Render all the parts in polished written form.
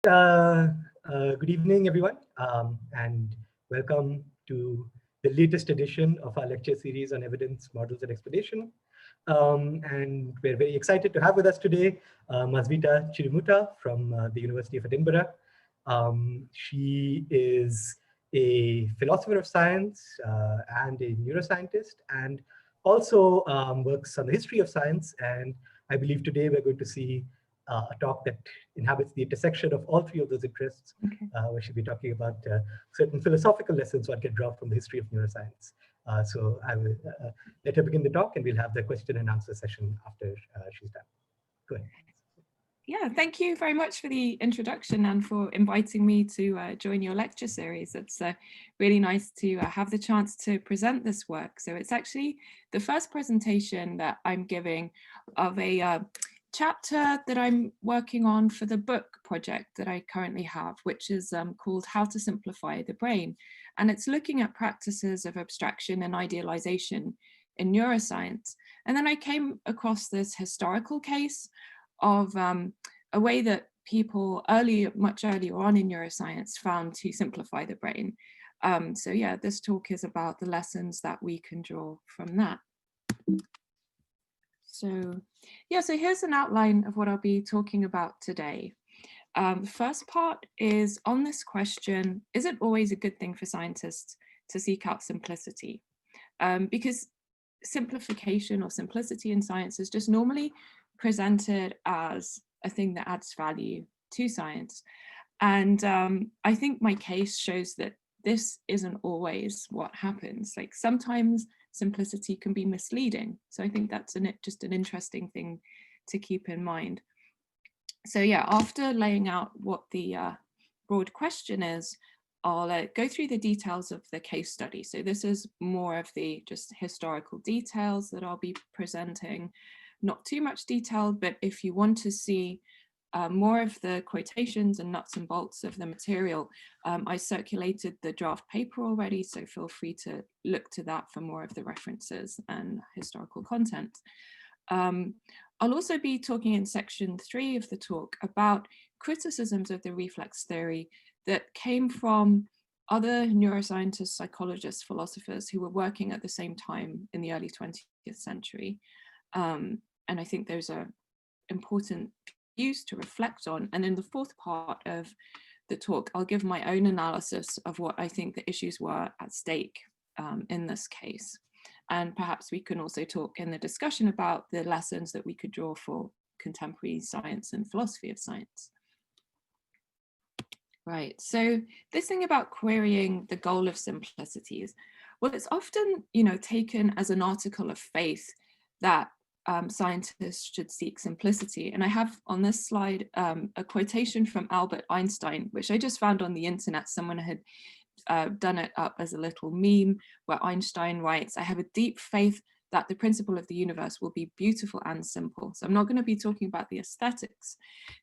Good evening, everyone, and welcome to the latest edition of our lecture series on evidence, models, and explanation. And we're very excited to have with us today Mazviita Chirimuuta from the University of Edinburgh. She is a philosopher of science and a neuroscientist, and also works on the history of science. And I believe today we're going to see a talk that inhabits the intersection of all three of those interests, where she'll be talking about certain philosophical lessons one can draw from the history of neuroscience. So I will let her begin the talk, and we'll have the question and answer session after she's done. Go ahead. Yeah, thank you very much for the introduction and for inviting me to join your lecture series. It's really nice to have the chance to present this work. So it's actually the first presentation that I'm giving of a chapter that I'm working on for the book project that I currently have, which is called How to Simplify the Brain. And it's looking at practices of abstraction and idealization in neuroscience. And then I came across this historical case of a way that people much earlier on in neuroscience found to simplify the brain. So yeah, this talk is about the lessons that we can draw from that. So yeah, so here's an outline of what I'll be talking about today. The first part is on this question, is it always a good thing for scientists to seek out simplicity? Because simplification or simplicity in science is just normally presented as a thing that adds value to science. And I think my case shows that this isn't always what happens. Like sometimes simplicity can be misleading. So I think that's just an interesting thing to keep in mind. So yeah, after laying out what the broad question is, I'll go through the details of the case study. So this is more of the just historical details that I'll be presenting. Not too much detail, but if you want to see more of the quotations and nuts and bolts of the material, I circulated the draft paper already, so feel free to look to that for more of the references and historical content. I'll also be talking in section 3 of the talk about criticisms of the reflex theory that came from other neuroscientists, psychologists, philosophers who were working at the same time in the early 20th century. And I think those are important views to reflect on. And in the fourth part of the talk, I'll give my own analysis of what I think the issues were at stake in this case. And perhaps we can also talk in the discussion about the lessons that we could draw for contemporary science and philosophy of science. Right, so this thing about querying the goal of simplicity is, well, it's often, taken as an article of faith that scientists should seek simplicity. And I have on this slide a quotation from Albert Einstein, which I just found on the internet. Someone had done it up as a little meme where Einstein writes, "I have a deep faith that the principle of the universe will be beautiful and simple." So I'm not going to be talking about the aesthetics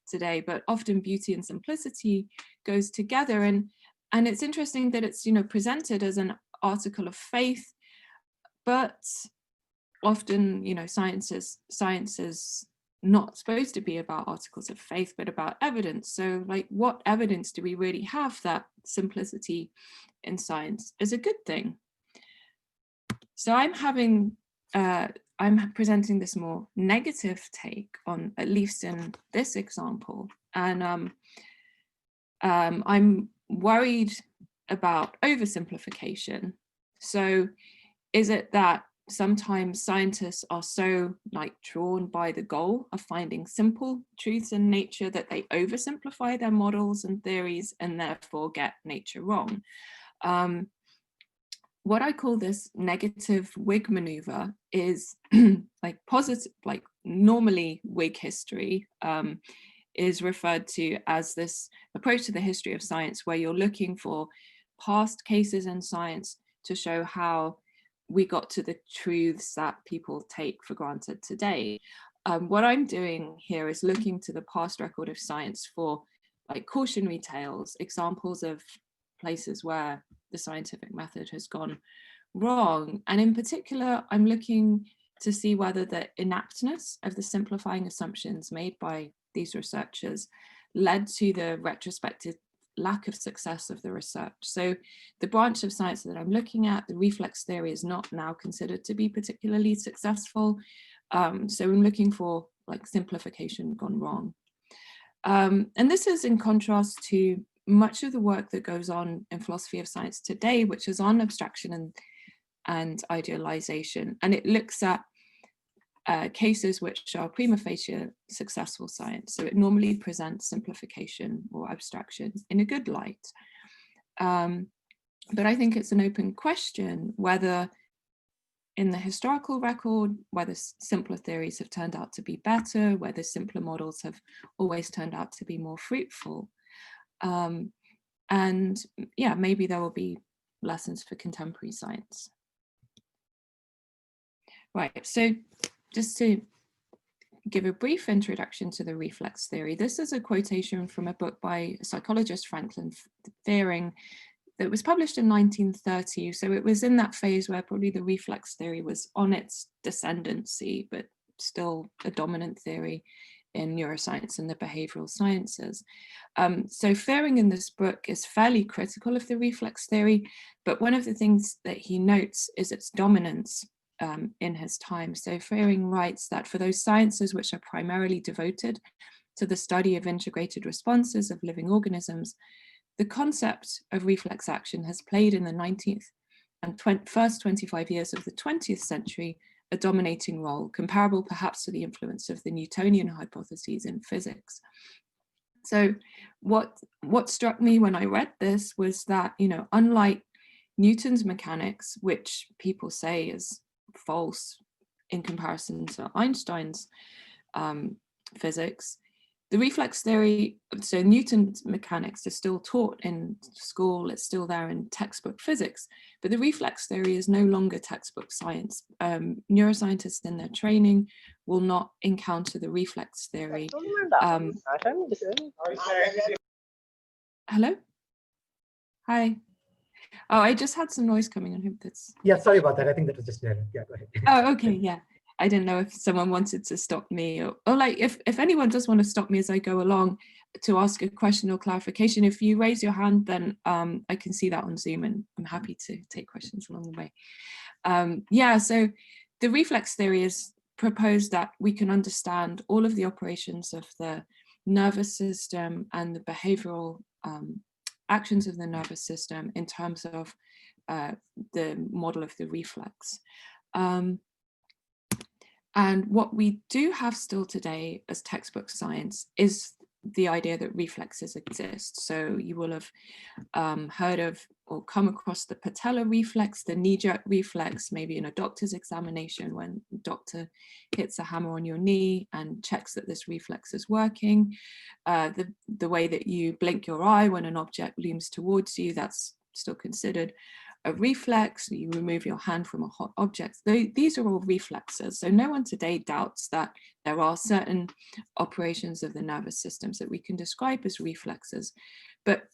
today, but often beauty and simplicity goes together. And it's interesting that it's, presented as an article of faith, but often, science is not supposed to be about articles of faith, but about evidence. So like, what evidence do we really have that simplicity in science is a good thing? So I'm presenting this more negative take on, at least in this example. And I'm worried about oversimplification. So is it that sometimes scientists are so drawn by the goal of finding simple truths in nature that they oversimplify their models and theories and therefore get nature wrong? What I call this negative Whig manoeuvre is positive, normally Whig history is referred to as this approach to the history of science, where you're looking for past cases in science to show how we got to the truths that people take for granted today. What I'm doing here is looking to the past record of science for cautionary tales, examples of places where the scientific method has gone wrong. And in particular, I'm looking to see whether the inaptness of the simplifying assumptions made by these researchers led to the retrospective lack of success of the research. So the branch of science that I'm looking at, the reflex theory, is not now considered to be particularly successful. So I'm looking for like simplification gone wrong. And this is in contrast to much of the work that goes on in philosophy of science today, which is on abstraction and idealization. And it looks at cases which are prima facie successful science. So it normally presents simplification or abstraction in a good light. But I think it's an open question whether in the historical record, whether simpler theories have turned out to be better, whether simpler models have always turned out to be more fruitful. And yeah, maybe there will be lessons for contemporary science. Right, so just to give a brief introduction to the reflex theory, this is a quotation from a book by psychologist Franklin Fearing that was published in 1930. So it was in that phase where probably the reflex theory was on its descendancy, but still a dominant theory in neuroscience and the behavioral sciences. So Fearing in this book is fairly critical of the reflex theory, but one of the things that he notes is its dominance in his time. So Fearing writes that for those sciences which are primarily devoted to the study of integrated responses of living organisms, the concept of reflex action has played in the 19th and first 25 years of the 20th century a dominating role, comparable perhaps to the influence of the Newtonian hypotheses in physics. So what struck me when I read this was that, you know, unlike Newton's mechanics, which people say is false in comparison to Einstein's physics, the reflex theory, so Newton's mechanics is still taught in school, it's still there in textbook physics, but the reflex theory is no longer textbook science. Neuroscientists in their training will not encounter the reflex theory. Hello? Hi. Oh, I just had some noise coming on. I hope that's... Yeah, sorry about that. I think that was just there. Yeah, go ahead. Oh, okay, yeah. I didn't know if someone wanted to stop me or like if anyone does want to stop me as I go along to ask a question or clarification, if you raise your hand, then I can see that on Zoom and I'm happy to take questions along the way. Yeah, so the reflex theory is proposed that we can understand all of the operations of the nervous system and the behavioral actions of the nervous system in terms of the model of the reflex. And what we do have still today as textbook science is the idea that reflexes exist. So you will have heard of or come across the patella reflex, the knee-jerk reflex, maybe in a doctor's examination when the doctor hits a hammer on your knee and checks that this reflex is working. The way that you blink your eye when an object looms towards you, that's still considered a reflex. You remove your hand from a hot object. These are all reflexes. So no one today doubts that there are certain operations of the nervous systems that we can describe as reflexes, but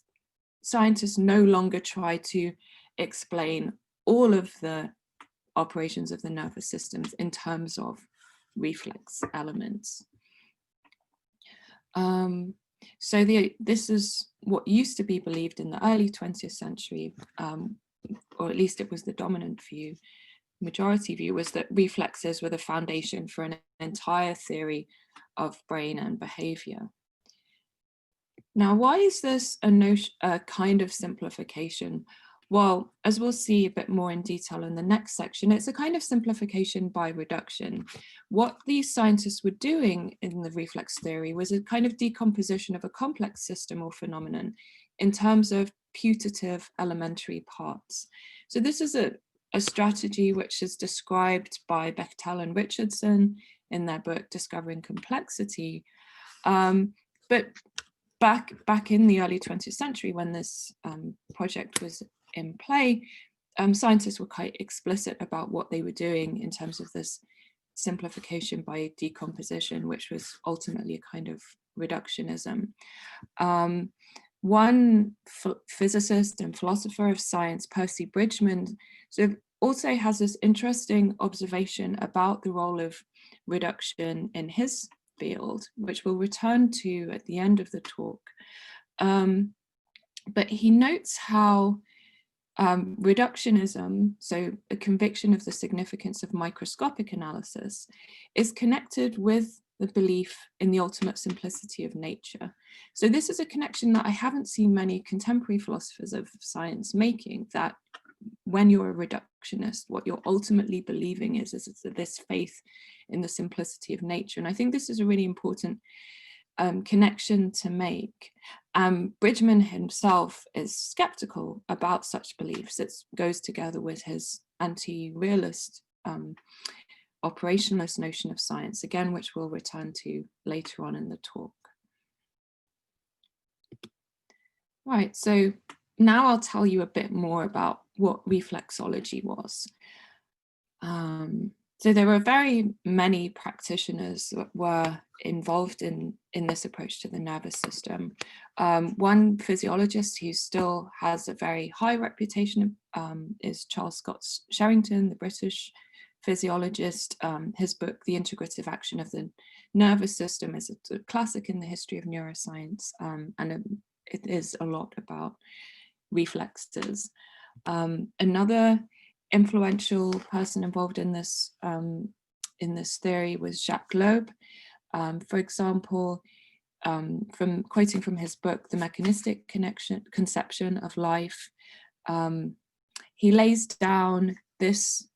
scientists no longer try to explain all of the operations of the nervous systems in terms of reflex elements. So this is what used to be believed in the early 20th century, or at least it was the dominant view, majority view, was that reflexes were the foundation for an entire theory of brain and behavior. Now, why is this a kind of simplification? Well, as we'll see a bit more in detail in the next section, it's a kind of simplification by reduction. What these scientists were doing in the reflex theory was a kind of decomposition of a complex system or phenomenon in terms of putative elementary parts. So this is a strategy which is described by Bechtel and Richardson in their book Discovering Complexity. But back in the early 20th century, when this project was in play, scientists were quite explicit about what they were doing in terms of this simplification by decomposition, which was ultimately a kind of reductionism. One physicist and philosopher of science, Percy Bridgman, also has this interesting observation about the role of reduction in his field, which we'll return to at the end of the talk. But he notes how reductionism, so a conviction of the significance of microscopic analysis, is connected with the belief in the ultimate simplicity of nature. So this is a connection that I haven't seen many contemporary philosophers of science making, that when you're a reductionist, what you're ultimately believing is this faith in the simplicity of nature. And I think this is a really important connection to make. Bridgman himself is skeptical about such beliefs. It goes together with his anti-realist operationalist notion of science, again, which we'll return to later on in the talk. Right, so now I'll tell you a bit more about what reflexology was. So there were very many practitioners that were involved in this approach to the nervous system. One physiologist who still has a very high reputation is Charles Scott Sherrington, the British physiologist. His book, The Integrative Action of the Nervous System, is a classic in the history of neuroscience, and it is a lot about reflexes. Another influential person involved in this theory was Jacques Loeb. For example, quoting from his book, The Mechanistic Conception of Life, he lays down this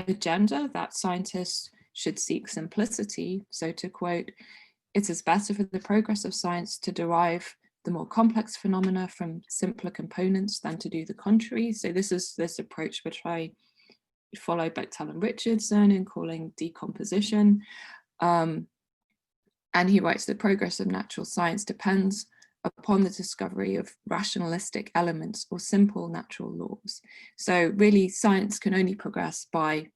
agenda that scientists should seek simplicity. So to quote, "It is better for the progress of science to derive the more complex phenomena from simpler components than to do the contrary." So this is this approach which I follow Bechtel and Richardson in calling decomposition. And he writes, "The progress of natural science depends upon the discovery of rationalistic elements or simple natural laws." So really science can only progress by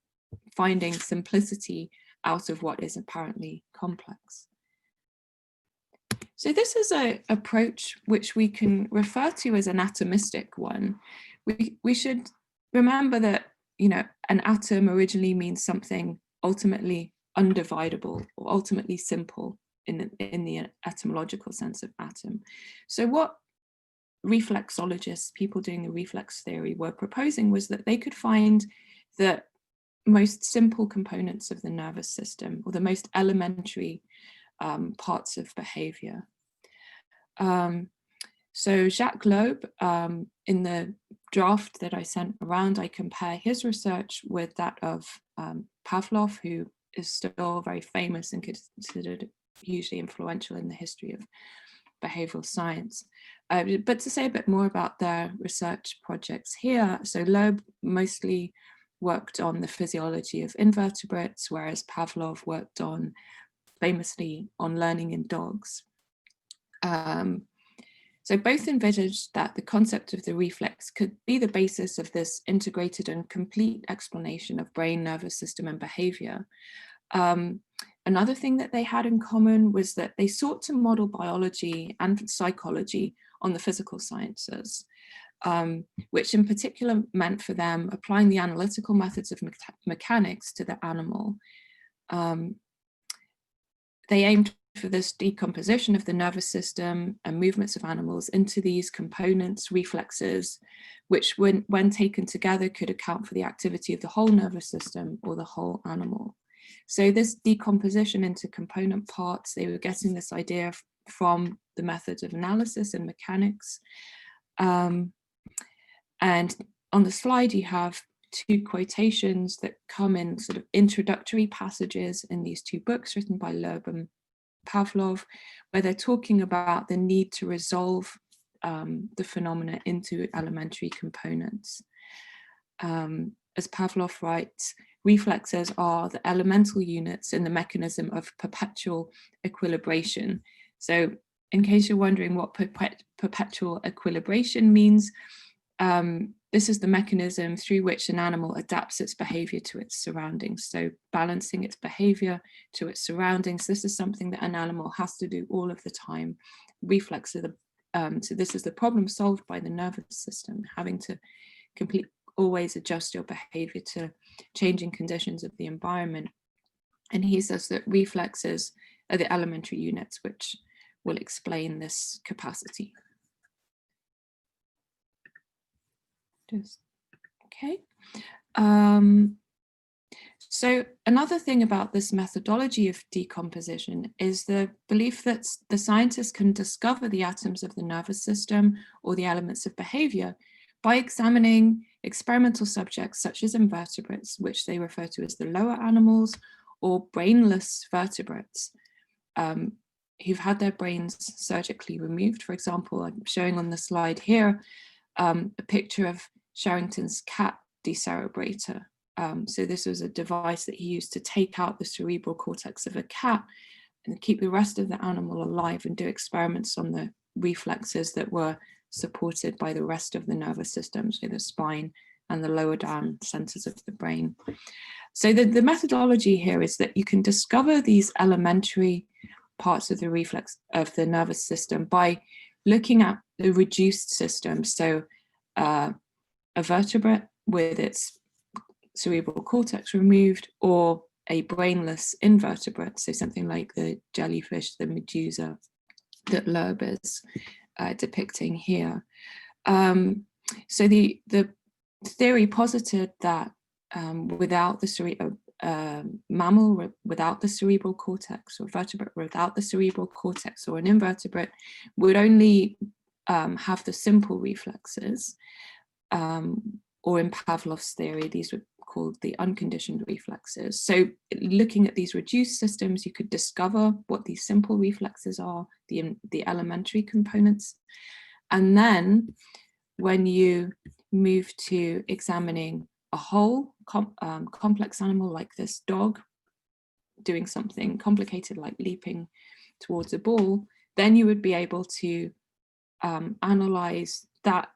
finding simplicity out of what is apparently complex. So this is an approach which we can refer to as an atomistic one. We should remember that, you know, an atom originally means something ultimately undividable or ultimately simple in the etymological sense of atom. So what reflexologists, people doing the reflex theory, were proposing was that they could find the most simple components of the nervous system, or the most elementary parts of behavior. So Jacques Loeb, in the draft that I sent around, I compare his research with that of Pavlov, who is still very famous and considered hugely influential in the history of behavioral science. But to say a bit more about their research projects here, so Loeb mostly worked on the physiology of invertebrates, whereas Pavlov worked on, famously, on learning in dogs. So both envisaged that the concept of the reflex could be the basis of this integrated and complete explanation of brain, nervous system, and behavior. Another thing that they had in common was that they sought to model biology and psychology on the physical sciences, which in particular meant for them applying the analytical methods of mechanics to the animal. They aimed for this decomposition of the nervous system and movements of animals into these components, reflexes, which when taken together could account for the activity of the whole nervous system or the whole animal. So this decomposition into component parts, they were getting this idea from the methods of analysis and mechanics. And on the slide, you have two quotations that come in sort of introductory passages in these two books written by Loeb and Pavlov, where they're talking about the need to resolve the phenomena into elementary components. As Pavlov writes, reflexes are the elemental units in the mechanism of perpetual equilibration. So in case you're wondering what perpetual equilibration means, this is the mechanism through which an animal adapts its behavior to its surroundings. So balancing its behavior to its surroundings. This is something that an animal has to do all of the time. Reflexes so this is the problem solved by the nervous system, having to always adjust your behavior to changing conditions of the environment. And he says that reflexes are the elementary units which will explain this capacity. Okay. So another thing about this methodology of decomposition is the belief that the scientists can discover the atoms of the nervous system or the elements of behavior by examining experimental subjects such as invertebrates, which they refer to as the lower animals, or brainless vertebrates who've had their brains surgically removed. For example, I'm showing on the slide here a picture of Sherrington's cat decerebrator. So this was a device that he used to take out the cerebral cortex of a cat and keep the rest of the animal alive and do experiments on the reflexes that were supported by the rest of the nervous system, so the spine and the lower down centers of the brain. So the methodology here is that you can discover these elementary parts of the reflex of the nervous system by looking at the reduced system. So a vertebrate with its cerebral cortex removed, or a brainless invertebrate, so something like the jellyfish, the medusa that Loeb is depicting here. So the theory posited that without the mammal without the cerebral cortex, or vertebrate without the cerebral cortex, or an invertebrate would only have the simple reflexes, or in Pavlov's theory, these were called the unconditioned reflexes. So looking at these reduced systems, you could discover what these simple reflexes are, the elementary components. And then when you move to examining a whole complex animal like this dog doing something complicated like leaping towards a ball, then you would be able to analyze that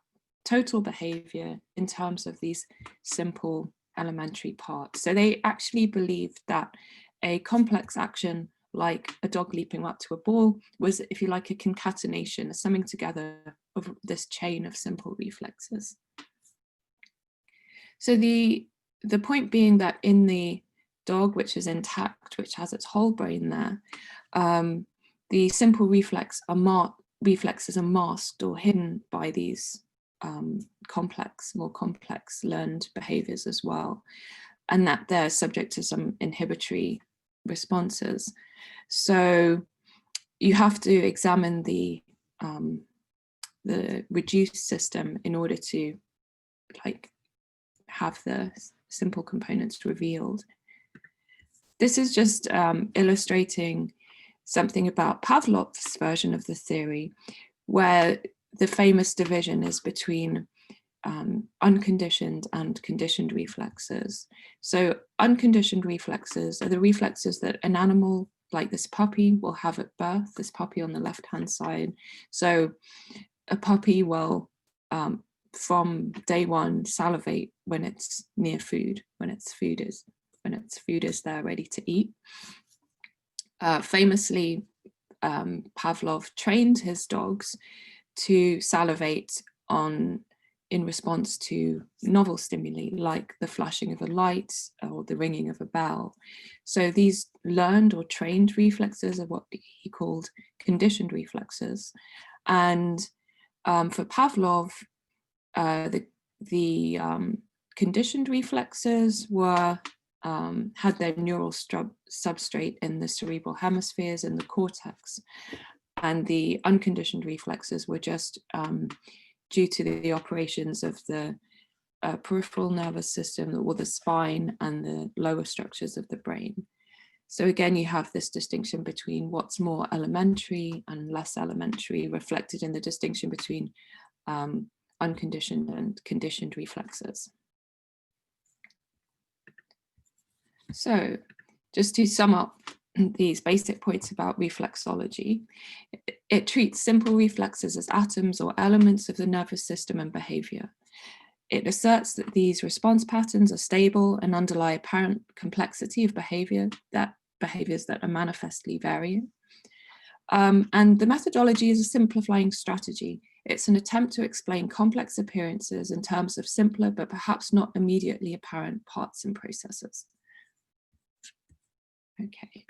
total behavior in terms of these simple elementary parts. So they actually believed that a complex action like a dog leaping up to a ball was, if you like, a concatenation, a summing together of this chain of simple reflexes. So the point being that in the dog, which is intact, which has its whole brain there, the simple reflexes are masked or hidden by these more complex learned behaviors as well, and that they're subject to some inhibitory responses. So you have to examine the reduced system in order to have the simple components revealed. This is just illustrating something about Pavlov's version of the theory, where the famous division is between unconditioned and conditioned reflexes. So unconditioned reflexes are the reflexes that an animal like this puppy will have at birth, this puppy on the left-hand side. So a puppy will, from day one, salivate when it's near food, when its food is there ready to eat. Famously, Pavlov trained his dogs to salivate in response to novel stimuli like the flashing of a light or the ringing of a bell. So these learned or trained reflexes are what he called conditioned reflexes. And for Pavlov, the conditioned reflexes were had their neural substrate in the cerebral hemispheres in the cortex, and the unconditioned reflexes were just due to the operations of the peripheral nervous system, or the spine, and the lower structures of the brain. So again, you have this distinction between what's more elementary and less elementary, reflected in the distinction between unconditioned and conditioned reflexes. So just to sum up these basic points about reflexology, it treats simple reflexes as atoms or elements of the nervous system and behavior. It asserts that these response patterns are stable and underlie apparent complexity of behaviors that are manifestly variant. And the methodology is a simplifying strategy. It's an attempt to explain complex appearances in terms of simpler but perhaps not immediately apparent parts and processes. Okay,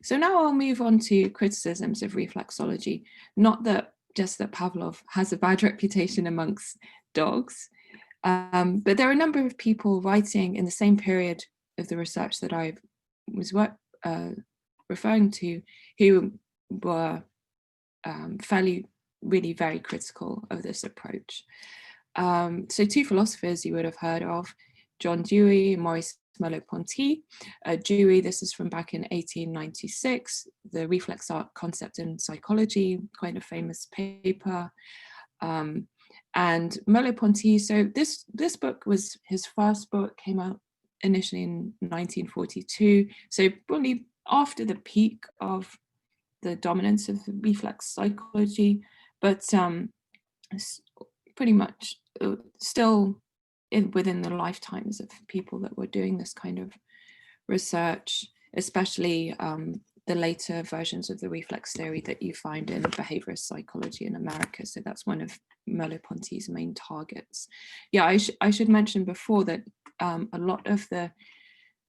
so now I'll move on to criticisms of reflexology. Not that just that Pavlov has a bad reputation amongst dogs, but there are a number of people writing in the same period of the research that I was referring to, who were really very critical of this approach. So two philosophers you would have heard of, John Dewey and Maurice Merleau-Ponty. Dewey, this is from back in 1896, the reflex art concept in psychology, quite a famous paper. And Merleau-Ponty, so this book was his first book, came out initially in 1942. So probably after the peak of the dominance of the reflex psychology, but pretty much still within the lifetimes of people that were doing this kind of research, especially the later versions of the reflex theory that you find in behaviourist psychology in America. So that's one of Merleau-Ponty's main targets. Yeah, I should mention before that a lot of the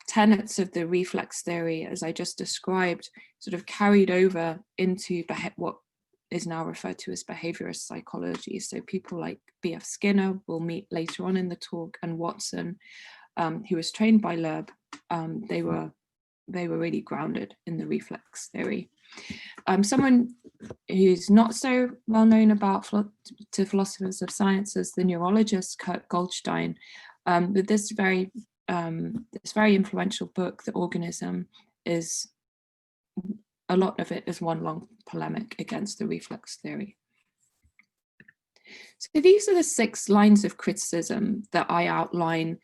tenets of the reflex theory, as I just described, sort of carried over into what is now referred to as behaviourist psychology. So people like B.F. Skinner, we'll meet later on in the talk, and Watson, who was trained by Loeb, they were really grounded in the reflex theory. Someone who's not so well known to philosophers of science as the neurologist Kurt Goldstein, with this very influential book, The Organism, is a lot of it is one long polemic against the reflex theory. So these are the 6 lines of criticism that I outline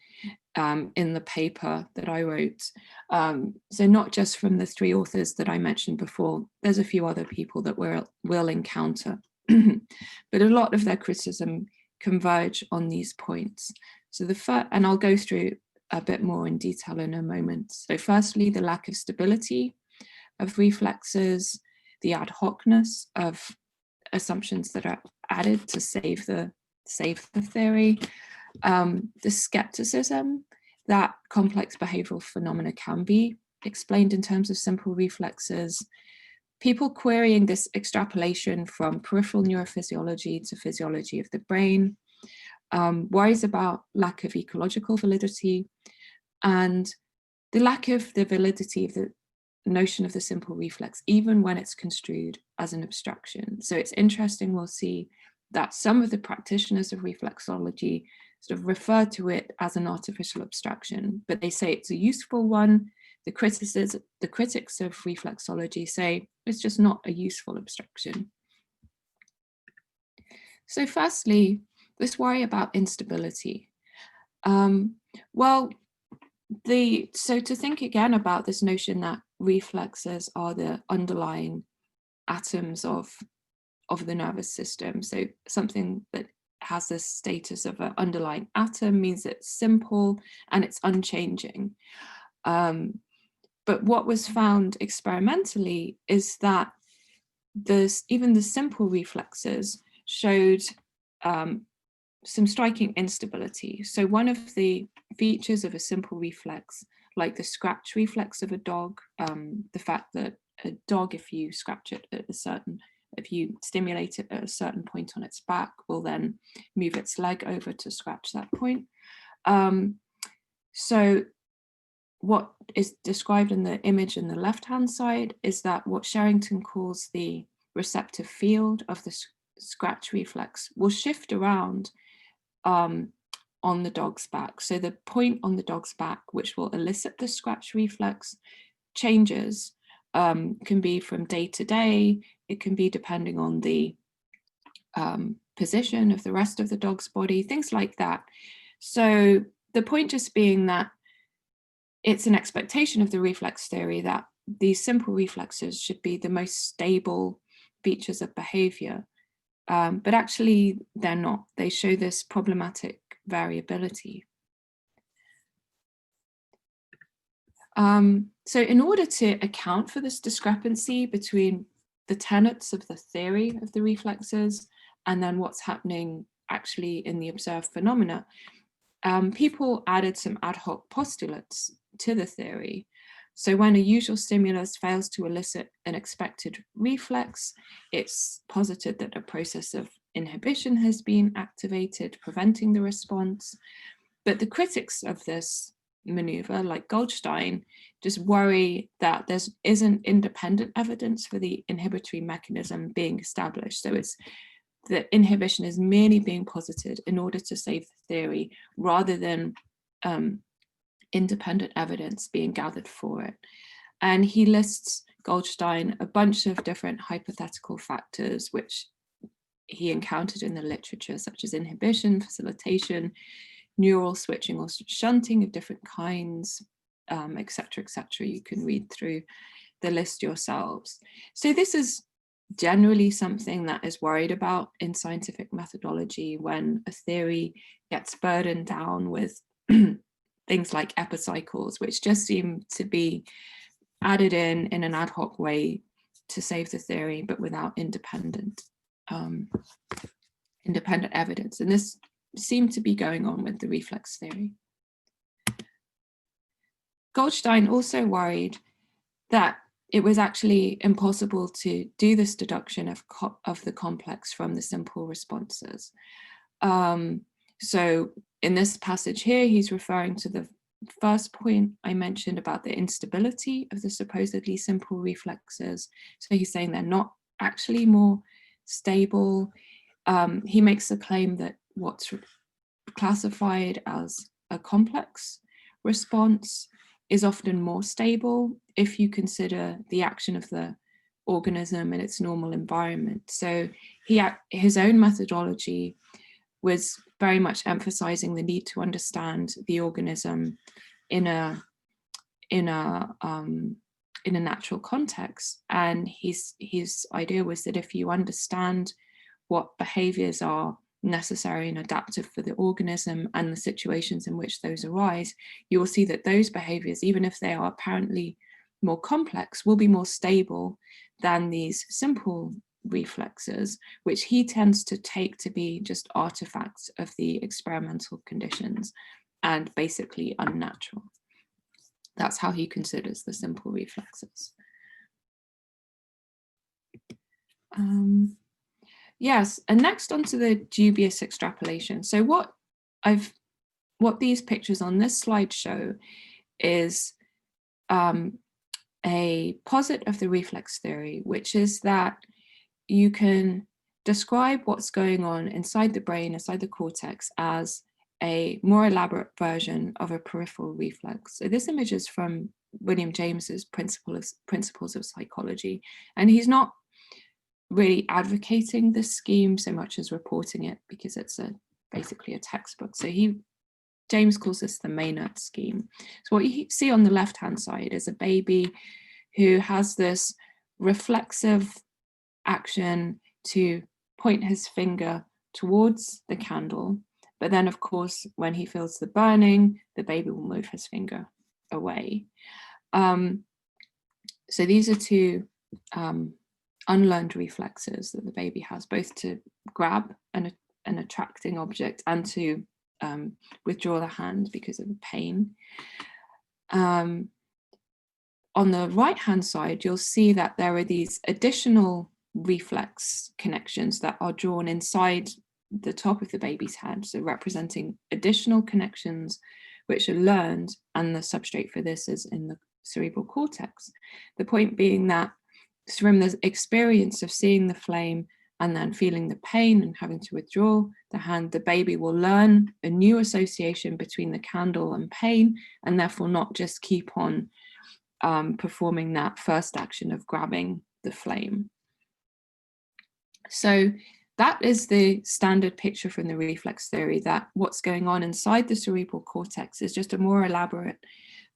in the paper that I wrote. So not just from the 3 authors that I mentioned before, there's a few other people that we'll encounter, but a lot of their criticism converge on these points. So the first, and I'll go through a bit more in detail in a moment. So firstly, the lack of stability of reflexes, the ad hocness of assumptions that are added to save the theory, the skepticism that complex behavioral phenomena can be explained in terms of simple reflexes, people querying this extrapolation from peripheral neurophysiology to physiology of the brain, worries about lack of ecological validity, and the lack of the validity of the notion of the simple reflex, even when it's construed as an abstraction. So it's interesting, we'll see that some of the practitioners of reflexology sort of refer to it as an artificial abstraction, but they say it's a useful one. The critics of reflexology say it's just not a useful abstraction. So firstly, this worry about instability. So to think again about this notion that reflexes are the underlying atoms of the nervous system. So something that has this status of an underlying atom means it's simple and it's unchanging. But what was found experimentally is that even the simple reflexes showed some striking instability. So one of the features of a simple reflex, like the scratch reflex of a dog, the fact that a dog, if you scratch it at if you stimulate it at a certain point on its back, will then move its leg over to scratch that point. So what is described in the image in the left-hand side is that what Sherrington calls the receptive field of the scratch reflex will shift around on the dog's back. So the point on the dog's back, which will elicit the scratch reflex, changes, can be from day to day. It can be depending on the position of the rest of the dog's body, things like that. So the point just being that it's an expectation of the reflex theory that these simple reflexes should be the most stable features of behavior. But actually they're not. They show this problematic variability. So in order to account for this discrepancy between the tenets of the theory of the reflexes and then what's happening actually in the observed phenomena, people added some ad hoc postulates to the theory. So when a usual stimulus fails to elicit an expected reflex, it's posited that a process of inhibition has been activated, preventing the response. But the critics of this maneuver, like Goldstein, just worry that there isn't independent evidence for the inhibitory mechanism being established. So it's that inhibition is merely being posited in order to save the theory, rather than independent evidence being gathered for it. And he lists, Goldstein, a bunch of different hypothetical factors which he encountered in the literature, such as inhibition, facilitation, neural switching or shunting of different kinds, etc., etc. You can read through the list yourselves. So this is generally something that is worried about in scientific methodology when a theory gets burdened down with things like epicycles, which just seem to be added in an ad hoc way to save the theory, but without independent evidence. And this seemed to be going on with the reflex theory. Goldstein also worried that it was actually impossible to do this deduction of the complex from the simple responses. So in this passage here, he's referring to the first point I mentioned about the instability of the supposedly simple reflexes. So he's saying they're not actually more stable. He makes the claim that what's classified as a complex response is often more stable if you consider the action of the organism in its normal environment. So his own methodology was very much emphasizing the need to understand the organism in a natural context. And his idea was that if you understand what behaviors are necessary and adaptive for the organism and the situations in which those arise, you will see that those behaviors, even if they are apparently more complex, will be more stable than these simple reflexes, which he tends to take to be just artifacts of the experimental conditions and basically unnatural. That's how he considers the simple reflexes. Yes, and next onto the dubious extrapolation. So what these pictures on this slide show is a posit of the reflex theory, which is that you can describe what's going on inside the brain, inside the cortex, as a more elaborate version of a peripheral reflex. So this image is from William James's Principles of Psychology, and he's not really advocating this scheme so much as reporting it, because it's basically a textbook. So James calls this the Maynard scheme. So what you see on the left-hand side is a baby who has this reflexive action to point his finger towards the candle, but then of course when he feels the burning, the baby will move his finger away. So these are two unlearned reflexes that the baby has, both to grab an attracting object and to withdraw the hand because of the pain. On the right-hand side, you'll see that there are these additional reflex connections that are drawn inside the top of the baby's head, so representing additional connections which are learned, and the substrate for this is in the cerebral cortex. The point being that from the experience of seeing the flame and then feeling the pain and having to withdraw the hand, the baby will learn a new association between the candle and pain, and therefore not just keep on performing that first action of grabbing the flame. So that is the standard picture from the reflex theory, that what's going on inside the cerebral cortex is just a more elaborate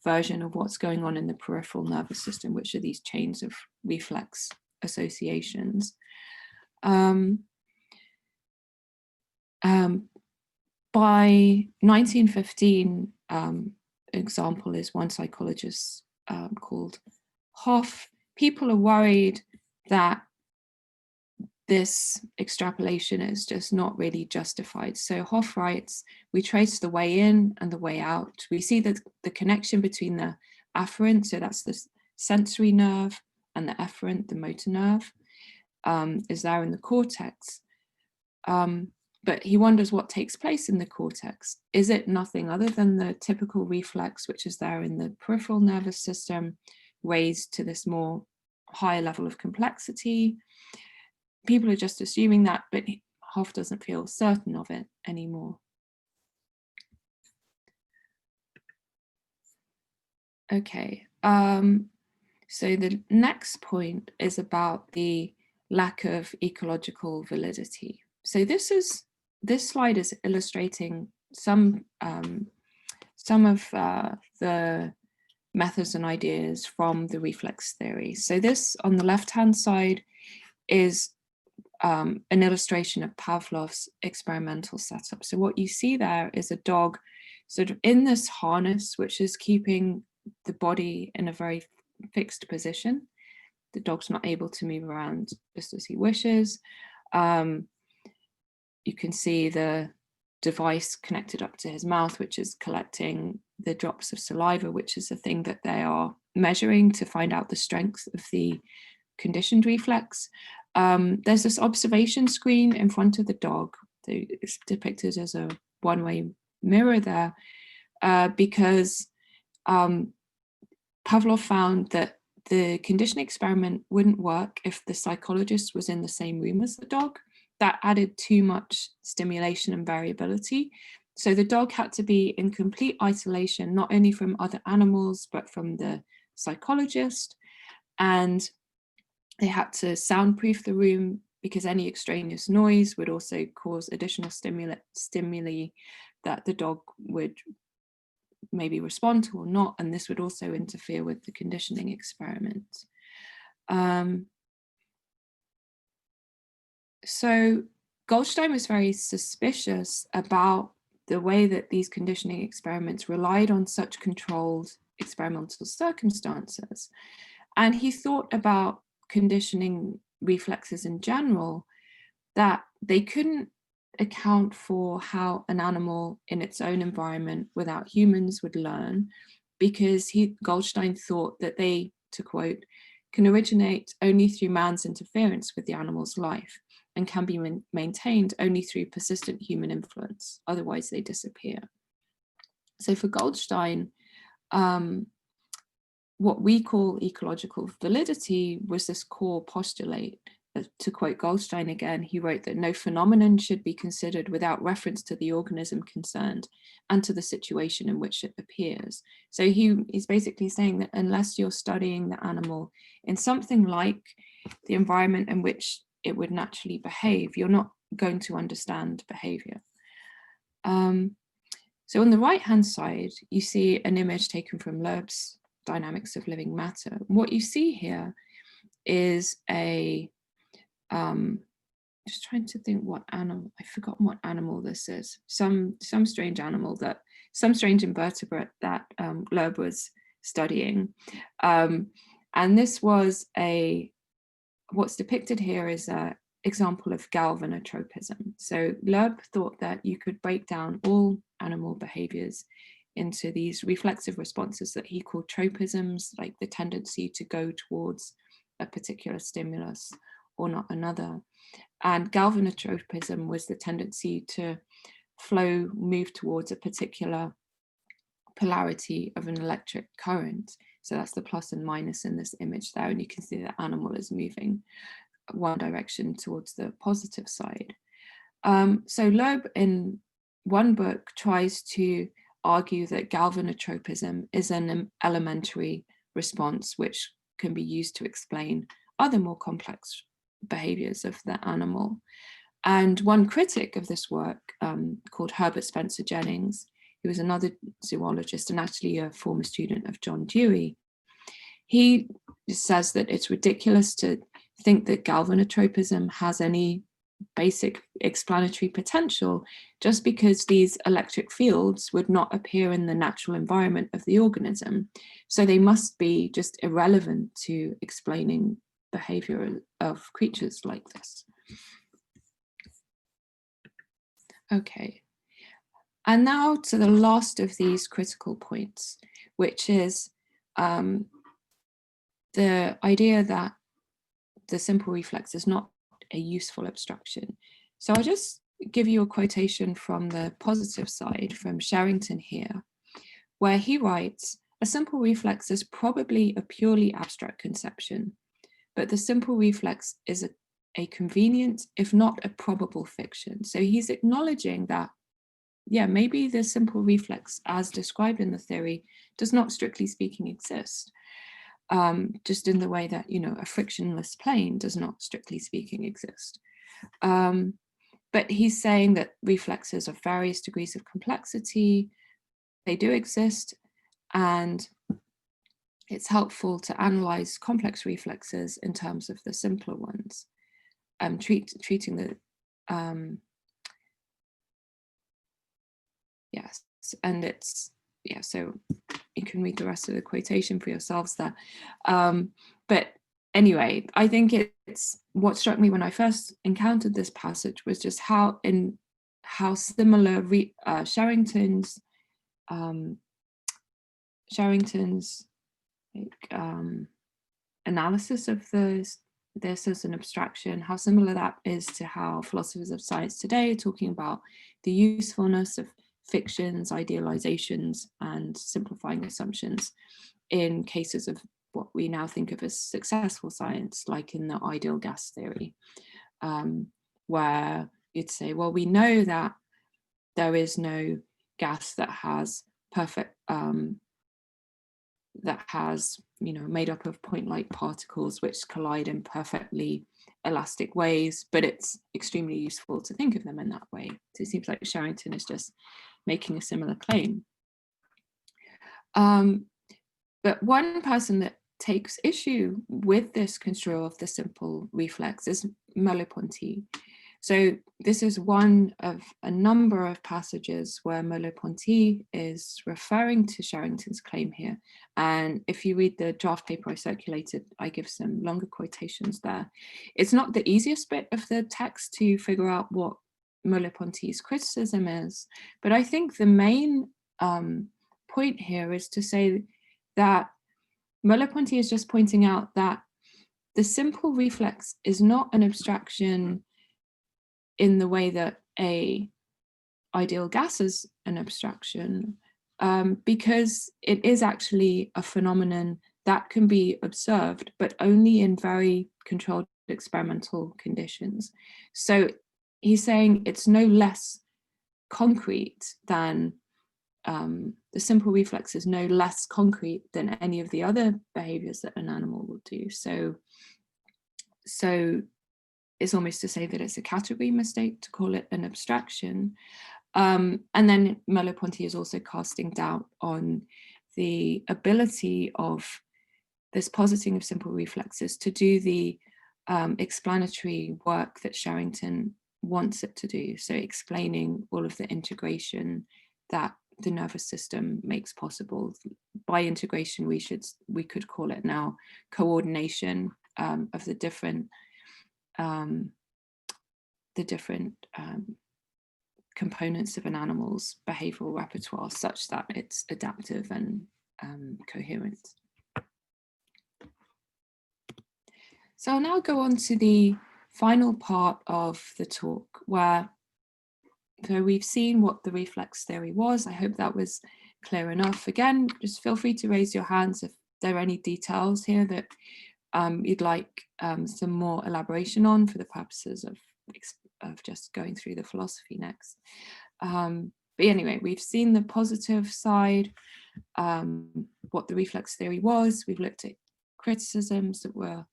version of what's going on in the peripheral nervous system, which are these chains of reflex associations. By 1915, example is one psychologist called Hoff. People are worried that this extrapolation is just not really justified. So Hoff writes, we trace the way in and the way out. We see that the connection between the afferent, so that's the sensory nerve, and the efferent, the motor nerve, is there in the cortex. But he wonders what takes place in the cortex. Is it nothing other than the typical reflex, which is there in the peripheral nervous system, raised to this more higher level of complexity? People are just assuming that, but Hoff doesn't feel certain of it anymore. Okay, so the next point is about the lack of ecological validity. So this slide is illustrating some of the methods and ideas from the reflex theory. So this on the left-hand side is an illustration of Pavlov's experimental setup. So what you see there is a dog sort of in this harness, which is keeping the body in a very fixed position. The dog's not able to move around just as he wishes. You can see the device connected up to his mouth, which is collecting the drops of saliva, which is the thing that they are measuring to find out the strength of the conditioned reflex. There's this observation screen in front of the dog. It's depicted as a one-way mirror there because Pavlov found that the conditioning experiment wouldn't work if the psychologist was in the same room as the dog. That added too much stimulation and variability. So the dog had to be in complete isolation, not only from other animals, but from the psychologist. And they had to soundproof the room because any extraneous noise would also cause additional stimuli that the dog would maybe respond to or not, and this would also interfere with the conditioning experiment. So Goldstein was very suspicious about the way that these conditioning experiments relied on such controlled experimental circumstances. And he thought about conditioning reflexes in general, that they couldn't account for how an animal in its own environment without humans would learn, because Goldstein thought that they, to quote, can originate only through man's interference with the animal's life and can be maintained only through persistent human influence, otherwise they disappear. So for Goldstein, what we call ecological validity was this core postulate. To quote Goldstein again, he wrote that no phenomenon should be considered without reference to the organism concerned and to the situation in which it appears. So he's basically saying that unless you're studying the animal in something like the environment in which it would naturally behave, you're not going to understand behavior. So on the right-hand side, you see an image taken from Loeb's Dynamics of Living Matter. What you see here is just trying to think what animal, I've forgotten what animal this is. Some strange animal some strange invertebrate that Loeb was studying. And this was what's depicted here is an example of galvanotropism. So Loeb thought that you could break down all animal behaviors into these reflexive responses that he called tropisms, like the tendency to go towards a particular stimulus or not another. And galvanotropism was the tendency to move towards a particular polarity of an electric current. So that's the plus and minus in this image there, and you can see the animal is moving one direction towards the positive side. So Loeb in one book tries to argue that galvanotropism is an elementary response which can be used to explain other more complex behaviors of the animal. And one critic of this work, called Herbert Spencer Jennings, who was another zoologist and actually a former student of John Dewey, he says that it's ridiculous to think that galvanotropism has any basic explanatory potential just because these electric fields would not appear in the natural environment of the organism. So they must be just irrelevant to explaining behavior of creatures like this. Okay, and now to the last of these critical points, which is the idea that the simple reflex is not a useful abstraction. So I'll just give you a quotation from the positive side from Sherrington here, where he writes, "A simple reflex is probably a purely abstract conception, but the simple reflex is a convenient, if not a probable fiction." So he's acknowledging that, yeah, maybe the simple reflex as described in the theory does not strictly speaking exist. Just in the way that, you know, a frictionless plane does not strictly speaking exist. But he's saying that reflexes of various degrees of complexity, they do exist, and it's helpful to analyze complex reflexes in terms of the simpler ones, treating the, yes, and it's, yeah, so you can read the rest of the quotation for yourselves there. But anyway, I think it's what struck me when I first encountered this passage was just how similar Sherrington's analysis of this as an abstraction, how similar that is to how philosophers of science today are talking about the usefulness of fictions, idealizations, and simplifying assumptions in cases of what we now think of as successful science, like in the ideal gas theory, where you'd say, well, we know that there is no gas that has perfect, you know, made up of point-like particles which collide in perfectly elastic ways, but it's extremely useful to think of them in that way. So it seems like Sherrington is just making a similar claim. But one person that takes issue with this construal of the simple reflex is Merleau-Ponty. So this is one of a number of passages where Merleau-Ponty is referring to Sherrington's claim here. And if you read the draft paper I circulated, I give some longer quotations there. It's not the easiest bit of the text to figure out what Merleau-Ponty's criticism is, but I think the main point here is to say that Merleau-Ponty is just pointing out that the simple reflex is not an abstraction in the way that a ideal gas is an abstraction, because it is actually a phenomenon that can be observed, but only in very controlled experimental conditions. So he's saying it's no less concrete than the simple reflex is no less concrete than any of the other behaviors that an animal will do. So it's almost to say that it's a category mistake to call it an abstraction. And then Merleau-Ponty is also casting doubt on the ability of this positing of simple reflexes to do the explanatory work that Sherrington wants it to do. So explaining all of the integration that the nervous system makes possible. By integration, we could call it now coordination of the different components of an animal's behavioral repertoire such that it's adaptive and coherent. So I'll now go on to the final part of the talk, where so we've seen what the reflex theory was. I hope that was clear enough. Again, just feel free to raise your hands if there are any details here that you'd like some more elaboration on for the purposes of just going through the philosophy next. But anyway, we've seen the positive side, what the reflex theory was. We've looked at criticisms that were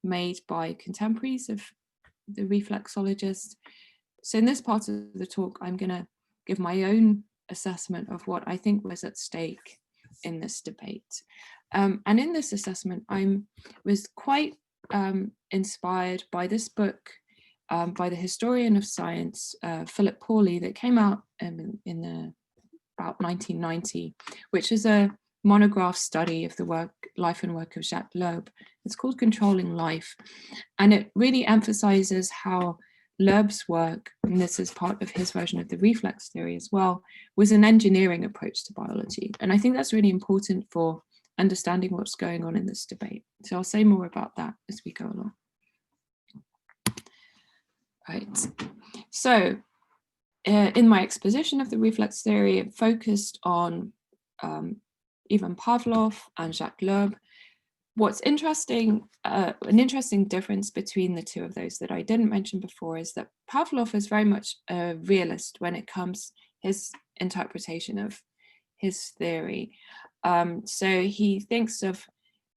made by contemporaries of the reflexologist. So in this part of the talk, I'm going to give my own assessment of what I think was at stake in this debate. And in this assessment, I was quite inspired by this book by the historian of science, Philip Pauly, that came out in about 1990, which is a monograph study of the life and work of Jacques Loeb. It's called Controlling Life. And it really emphasizes how Loeb's work, and this is part of his version of the reflex theory as well, was an engineering approach to biology. And I think that's really important for understanding what's going on in this debate. So I'll say more about that as we go along. Right, so in my exposition of the reflex theory, it focused on Ivan Pavlov and Jacques Loeb. What's interesting, an interesting difference between the two of those that I didn't mention before is that Pavlov is very much a realist when it comes his interpretation of his theory. So he thinks of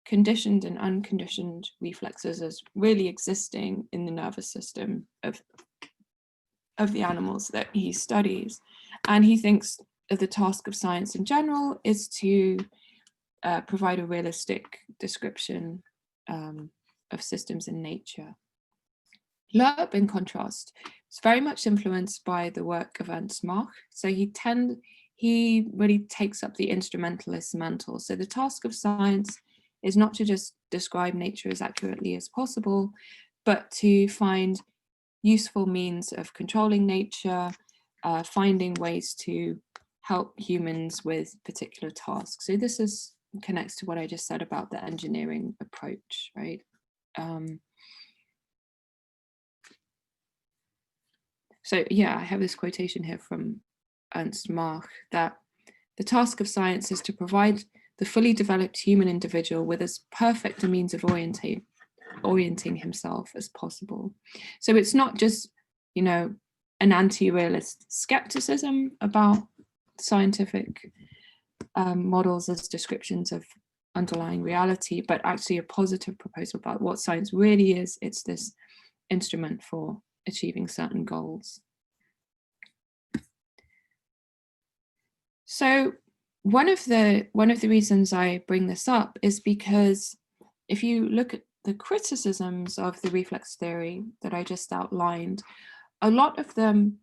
conditioned and unconditioned reflexes as really existing in the nervous system of the animals that he studies. And he thinks of the task of science in general is to provide a realistic description of systems in nature. Loeb, in contrast, is very much influenced by the work of Ernst Mach. So he really takes up the instrumentalist mantle. So the task of science is not to just describe nature as accurately as possible, but to find useful means of controlling nature, finding ways to help humans with particular tasks. So this connects to what I just said about the engineering approach, right? So yeah, I have this quotation here from Ernst Mach that the task of science is to provide the fully developed human individual with as perfect a means of orienting himself as possible. So it's not just, you know, an anti-realist skepticism about scientific models as descriptions of underlying reality, but actually a positive proposal about what science really is. It's this instrument for achieving certain goals. So one of the reasons I bring this up is because if you look at the criticisms of the reflex theory that I just outlined, a lot of them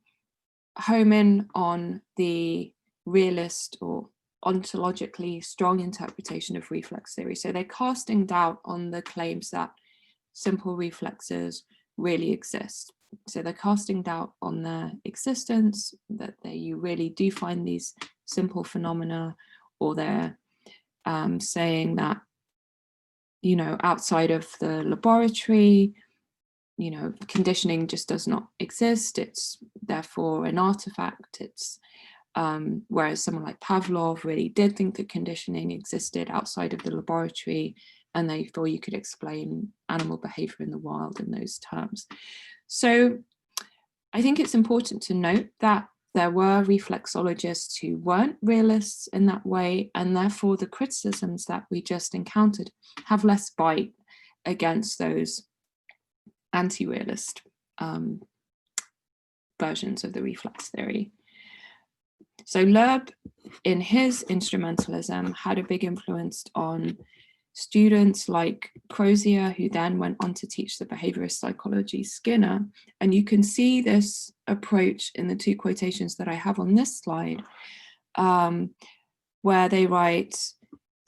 home in on the realist or ontologically strong interpretation of reflex theory. So they're casting doubt on the claims that simple reflexes really exist. So they're casting doubt on their existence, that you really do find these simple phenomena, or they're saying that, you know, outside of the laboratory, you know, conditioning just does not exist. It's therefore an artifact. It's whereas someone like Pavlov really did think that conditioning existed outside of the laboratory, and they thought you could explain animal behavior in the wild in those terms. So I think it's important to note that there were reflexologists who weren't realists in that way, and therefore the criticisms that we just encountered have less bite against those anti-realist versions of the reflex theory. So Loeb, in his instrumentalism, had a big influence on students like Crozier, who then went on to teach the behaviorist psychology Skinner. And you can see this approach in the two quotations that I have on this slide, where they write,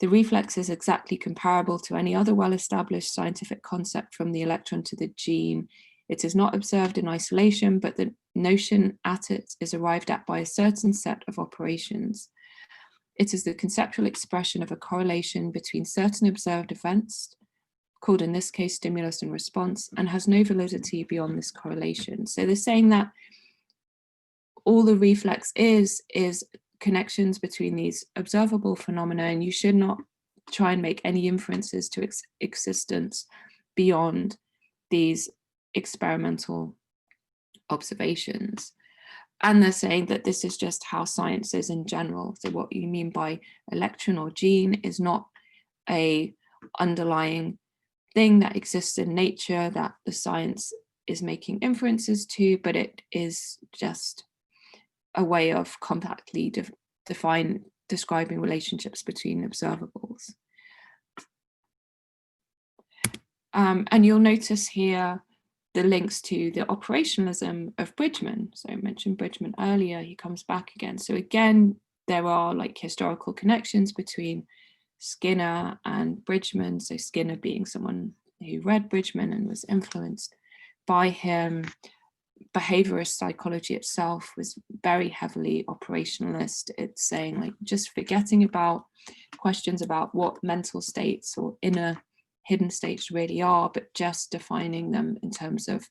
the reflex is exactly comparable to any other well-established scientific concept, from the electron to the gene. It is not observed in isolation, but the notion at it is arrived at by a certain set of operations. It is the conceptual expression of a correlation between certain observed events, called in this case stimulus and response, and has no validity beyond this correlation. So they're saying that all the reflex is connections between these observable phenomena, and you should not try and make any inferences to its existence beyond these experimental observations. And they're saying that this is just how science is in general. So what you mean by electron or gene is not a underlying thing that exists in nature that the science is making inferences to, but it is just a way of compactly describing relationships between observables. And you'll notice here the links to the operationalism of Bridgman. So I mentioned Bridgman earlier, he comes back again. So again, there are like historical connections between Skinner and Bridgman. So Skinner being someone who read Bridgman and was influenced by him. behaviorist psychology itself was very heavily operationalist. It's saying like just forgetting about questions about what mental states or inner hidden states really are, but just defining them in terms of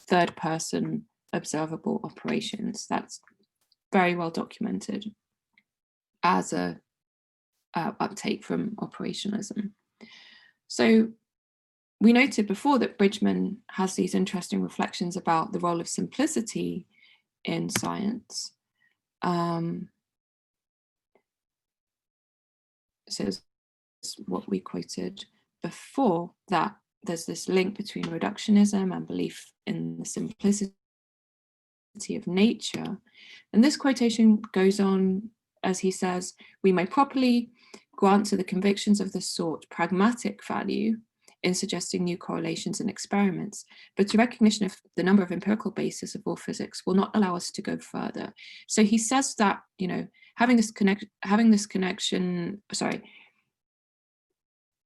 third person observable operations. That's very well documented as a uptake from operationalism. So we noted before that Bridgman has these interesting reflections about the role of simplicity in science. So what we quoted before, that there's this link between reductionism and belief in the simplicity of nature. And this quotation goes on, as he says, we may properly grant to the convictions of this sort pragmatic value in suggesting new correlations and experiments, but the recognition of the number of empirical bases of all physics will not allow us to go further. So he says that, you know,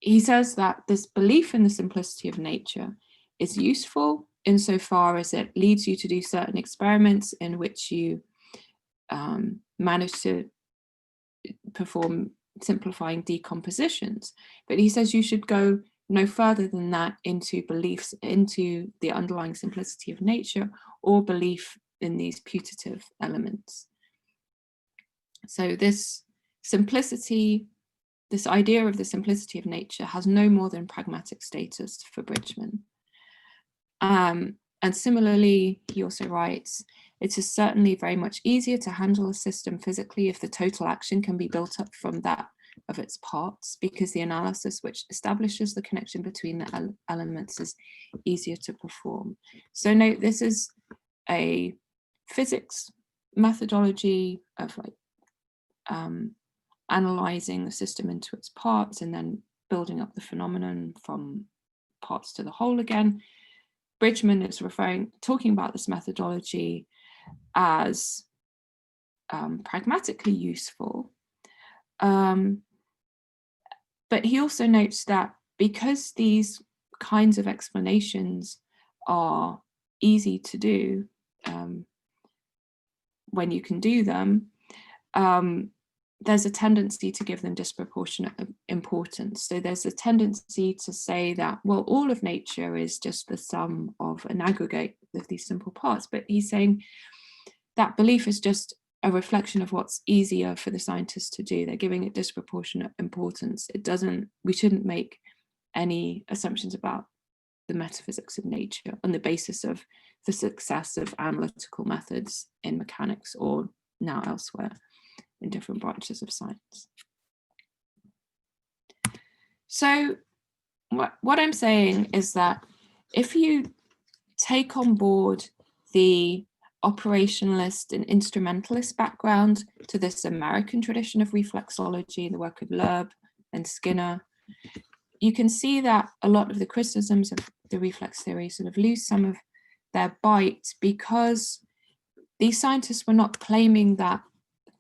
he says that this belief in the simplicity of nature is useful insofar as it leads you to do certain experiments in which you manage to perform simplifying decompositions. But he says you should go no further than that into beliefs into the underlying simplicity of nature or belief in these putative elements. So this simplicity, this idea of the simplicity of nature has no more than pragmatic status for Bridgman. And similarly, he also writes, it is certainly very much easier to handle a system physically if the total action can be built up from that of its parts, because the analysis which establishes the connection between the elements is easier to perform. So note, this is a physics methodology of like analyzing the system into its parts and then building up the phenomenon from parts to the whole again. Bridgman is talking about this methodology as pragmatically useful. But he also notes that because these kinds of explanations are easy to do when you can do them, there's a tendency to give them disproportionate importance. So there's a tendency to say that, well, all of nature is just the sum of an aggregate of these simple parts. But he's saying that belief is just a reflection of what's easier for the scientists to do. They're giving it disproportionate importance. We shouldn't make any assumptions about the metaphysics of nature on the basis of the success of analytical methods in mechanics or now elsewhere in different branches of science. So what I'm saying is that if you take on board the operationalist and instrumentalist background to this American tradition of reflexology, the work of Loeb and Skinner, you can see that a lot of the criticisms of the reflex theory sort of lose some of their bite, because these scientists were not claiming that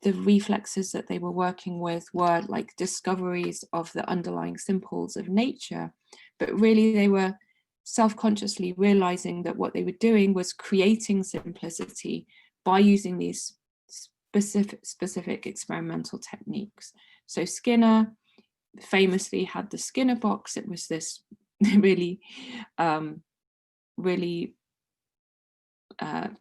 the reflexes that they were working with were like discoveries of the underlying simples of nature, but really they were self-consciously realizing that what they were doing was creating simplicity by using these specific experimental techniques. So Skinner famously had the Skinner box. It was this really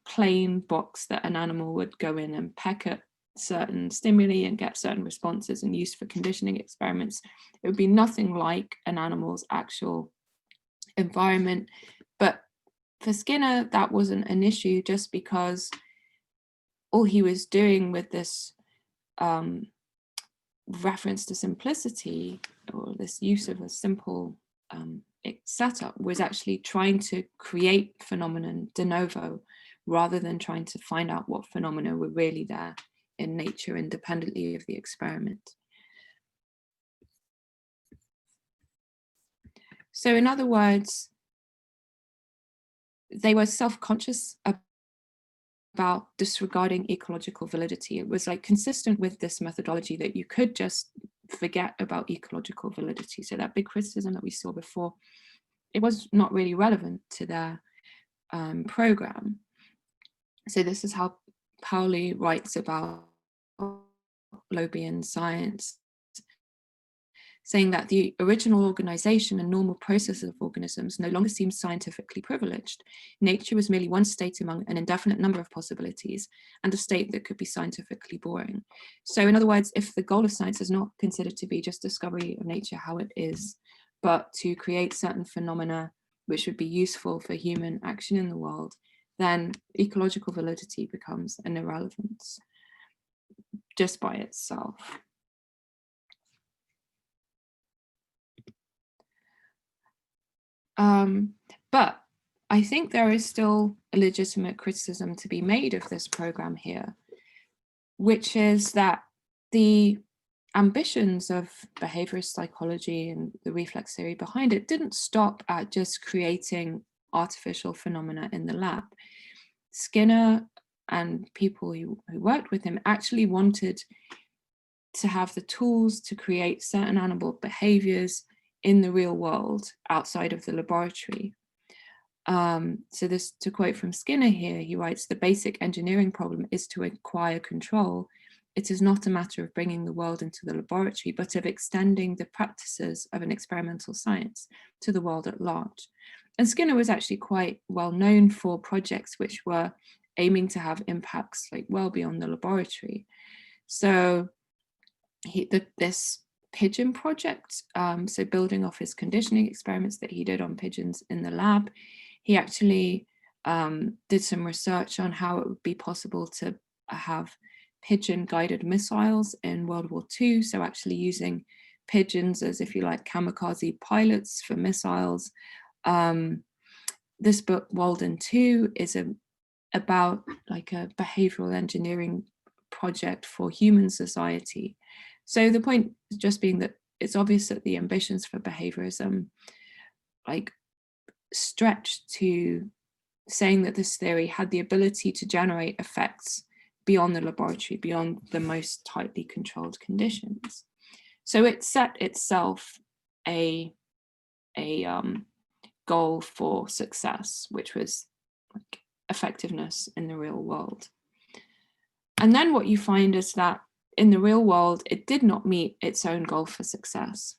plain box that an animal would go in and peck at certain stimuli and get certain responses and used for conditioning experiments. It would be nothing like an animal's actual environment. But for Skinner, that wasn't an issue, just because all he was doing with this reference to simplicity, or this use of a simple setup, was actually trying to create phenomenon de novo, rather than trying to find out what phenomena were really there in nature independently of the experiment. So in other words, they were self-conscious about disregarding ecological validity. It was like consistent with this methodology that you could just forget about ecological validity. So that big criticism that we saw before, it was not really relevant to their program. So this is how Pauli writes about Lobian science, saying that the original organization and normal processes of organisms no longer seem scientifically privileged. Nature was merely one state among an indefinite number of possibilities, and a state that could be scientifically boring. So in other words, if the goal of science is not considered to be just discovery of nature how it is, but to create certain phenomena which would be useful for human action in the world, then ecological validity becomes an irrelevance just by itself. But I think there is still a legitimate criticism to be made of this program here, which is that the ambitions of behaviorist psychology and the reflex theory behind it didn't stop at just creating artificial phenomena in the lab. Skinner and people who worked with him actually wanted to have the tools to create certain animal behaviors in the real world outside of the laboratory. So this, to quote from Skinner here, he writes, "The basic engineering problem is to acquire control. It is not a matter of bringing the world into the laboratory, but of extending the practices of an experimental science to the world at large." And Skinner was actually quite well known for projects which were aiming to have impacts like well beyond the laboratory. So this pigeon project, so building off his conditioning experiments that he did on pigeons in the lab, he actually did some research on how it would be possible to have pigeon guided missiles in World War II. So actually using pigeons as, if you like, kamikaze pilots for missiles. This book, Walden 2, is about like a behavioral engineering project for human society. So the point just being that it's obvious that the ambitions for behaviorism like stretched to saying that this theory had the ability to generate effects beyond the laboratory, beyond the most tightly controlled conditions. So it set itself a goal for success, which was like effectiveness in the real world. And then what you find is that in the real world, it did not meet its own goal for success.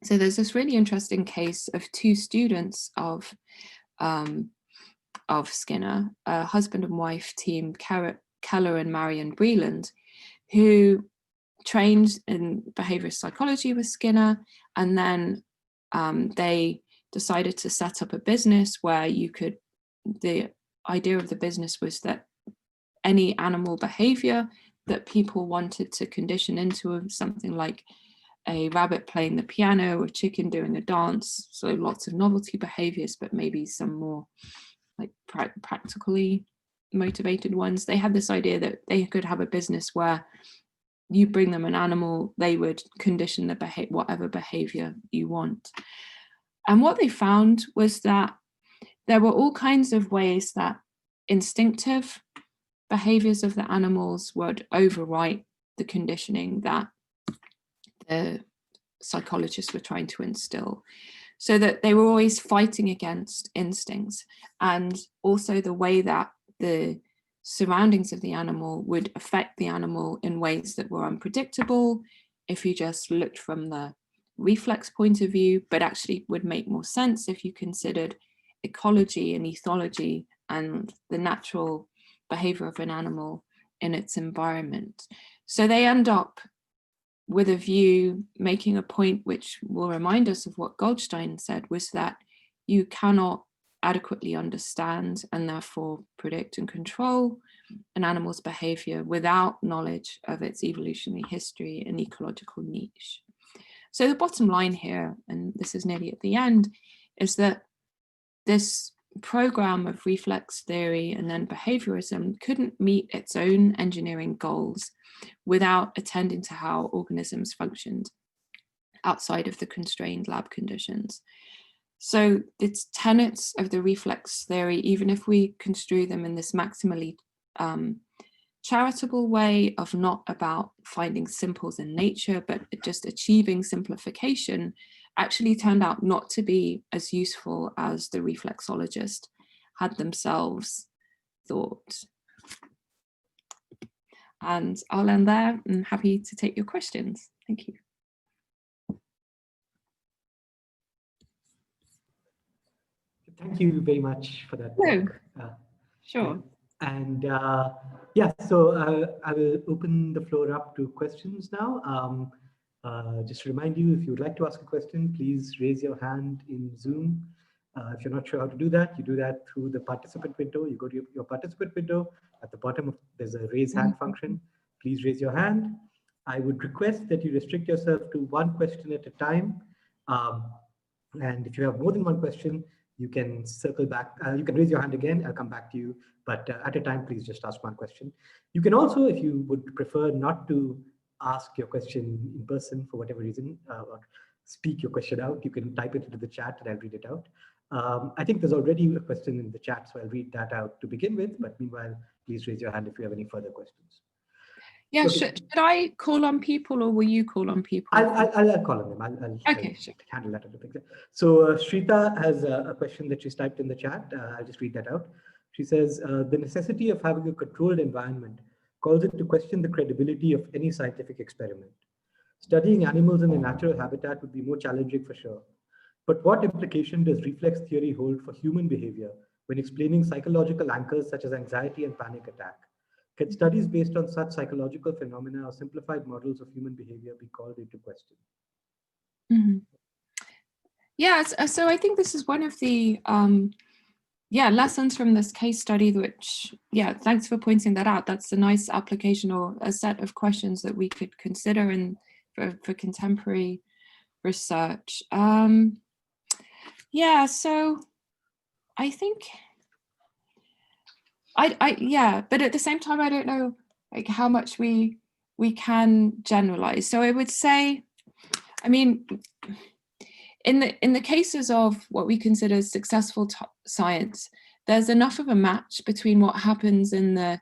So there's this really interesting case of two students of Skinner, a husband and wife team, Keller and Marion Breland, who trained in behaviorist psychology with Skinner, and then they decided to set up a business where you could, the idea of the business was that any animal behavior that people wanted to condition into something like a rabbit playing the piano or a chicken doing a dance, so lots of novelty behaviors, but maybe some more like practically motivated ones. They had this idea that they could have a business where you bring them an animal, they would condition the whatever behavior you want. And what they found was that there were all kinds of ways that instinctive behaviors of the animals would overwrite the conditioning that the psychologists were trying to instill, so that they were always fighting against instincts, and also the way that the surroundings of the animal would affect the animal in ways that were unpredictable if you just looked from the reflex point of view, but actually would make more sense if you considered ecology and ethology and the natural behavior of an animal in its environment. So they end up with a view making a point which will remind us of what Goldstein said, was that you cannot adequately understand and therefore predict and control an animal's behavior without knowledge of its evolutionary history and ecological niche. So the bottom line here, and this is nearly at the end, is that this program of reflex theory and then behaviorism couldn't meet its own engineering goals without attending to how organisms functioned outside of the constrained lab conditions. So its tenets of the reflex theory, even if we construe them in this maximally charitable way of not about finding simples in nature, but just achieving simplification, actually turned out not to be as useful as the reflexologist had themselves thought. And I'll end there. I'm happy to take your questions. Thank you. Thank you very much for that talk. Sure. And yeah, so I will open the floor up to questions now. Just to remind you, if you would like to ask a question, please raise your hand in Zoom. If you're not sure how to do that, you do that through the participant window. You go to your participant window. At the bottom, there's a raise hand function. Please raise your hand. I would request that you restrict yourself to one question at a time. And if you have more than one question, you can circle back. You can raise your hand again. I'll come back to you. But at a time, please just ask one question. You can also, if you would prefer not to ask your question in person for whatever reason, or speak your question out, you can type it into the chat and I'll read it out. I think there's already a question in the chat, so I'll read that out to begin with. But meanwhile, please raise your hand if you have any further questions. Yeah, okay. Should I call on people or will you call on people? I'll call on them. I'll sure. handle that. So Shrita has a question that she's typed in the chat. I'll just read that out. She says, the necessity of having a controlled environment calls into question the credibility of any scientific experiment. Studying animals in a natural habitat would be more challenging for sure. But what implication does reflex theory hold for human behavior when explaining psychological anchors such as anxiety and panic attack? Can studies based on such psychological phenomena or simplified models of human behavior be called into question? Yeah, so I think this is one of the lessons from this case study, which, thanks for pointing that out. That's a nice application or a set of questions that we could consider for contemporary research. So I think, but at the same time, I don't know like how much we can generalize. So I would say, I mean, in the cases of what we consider successful science, there's enough of a match between what happens in the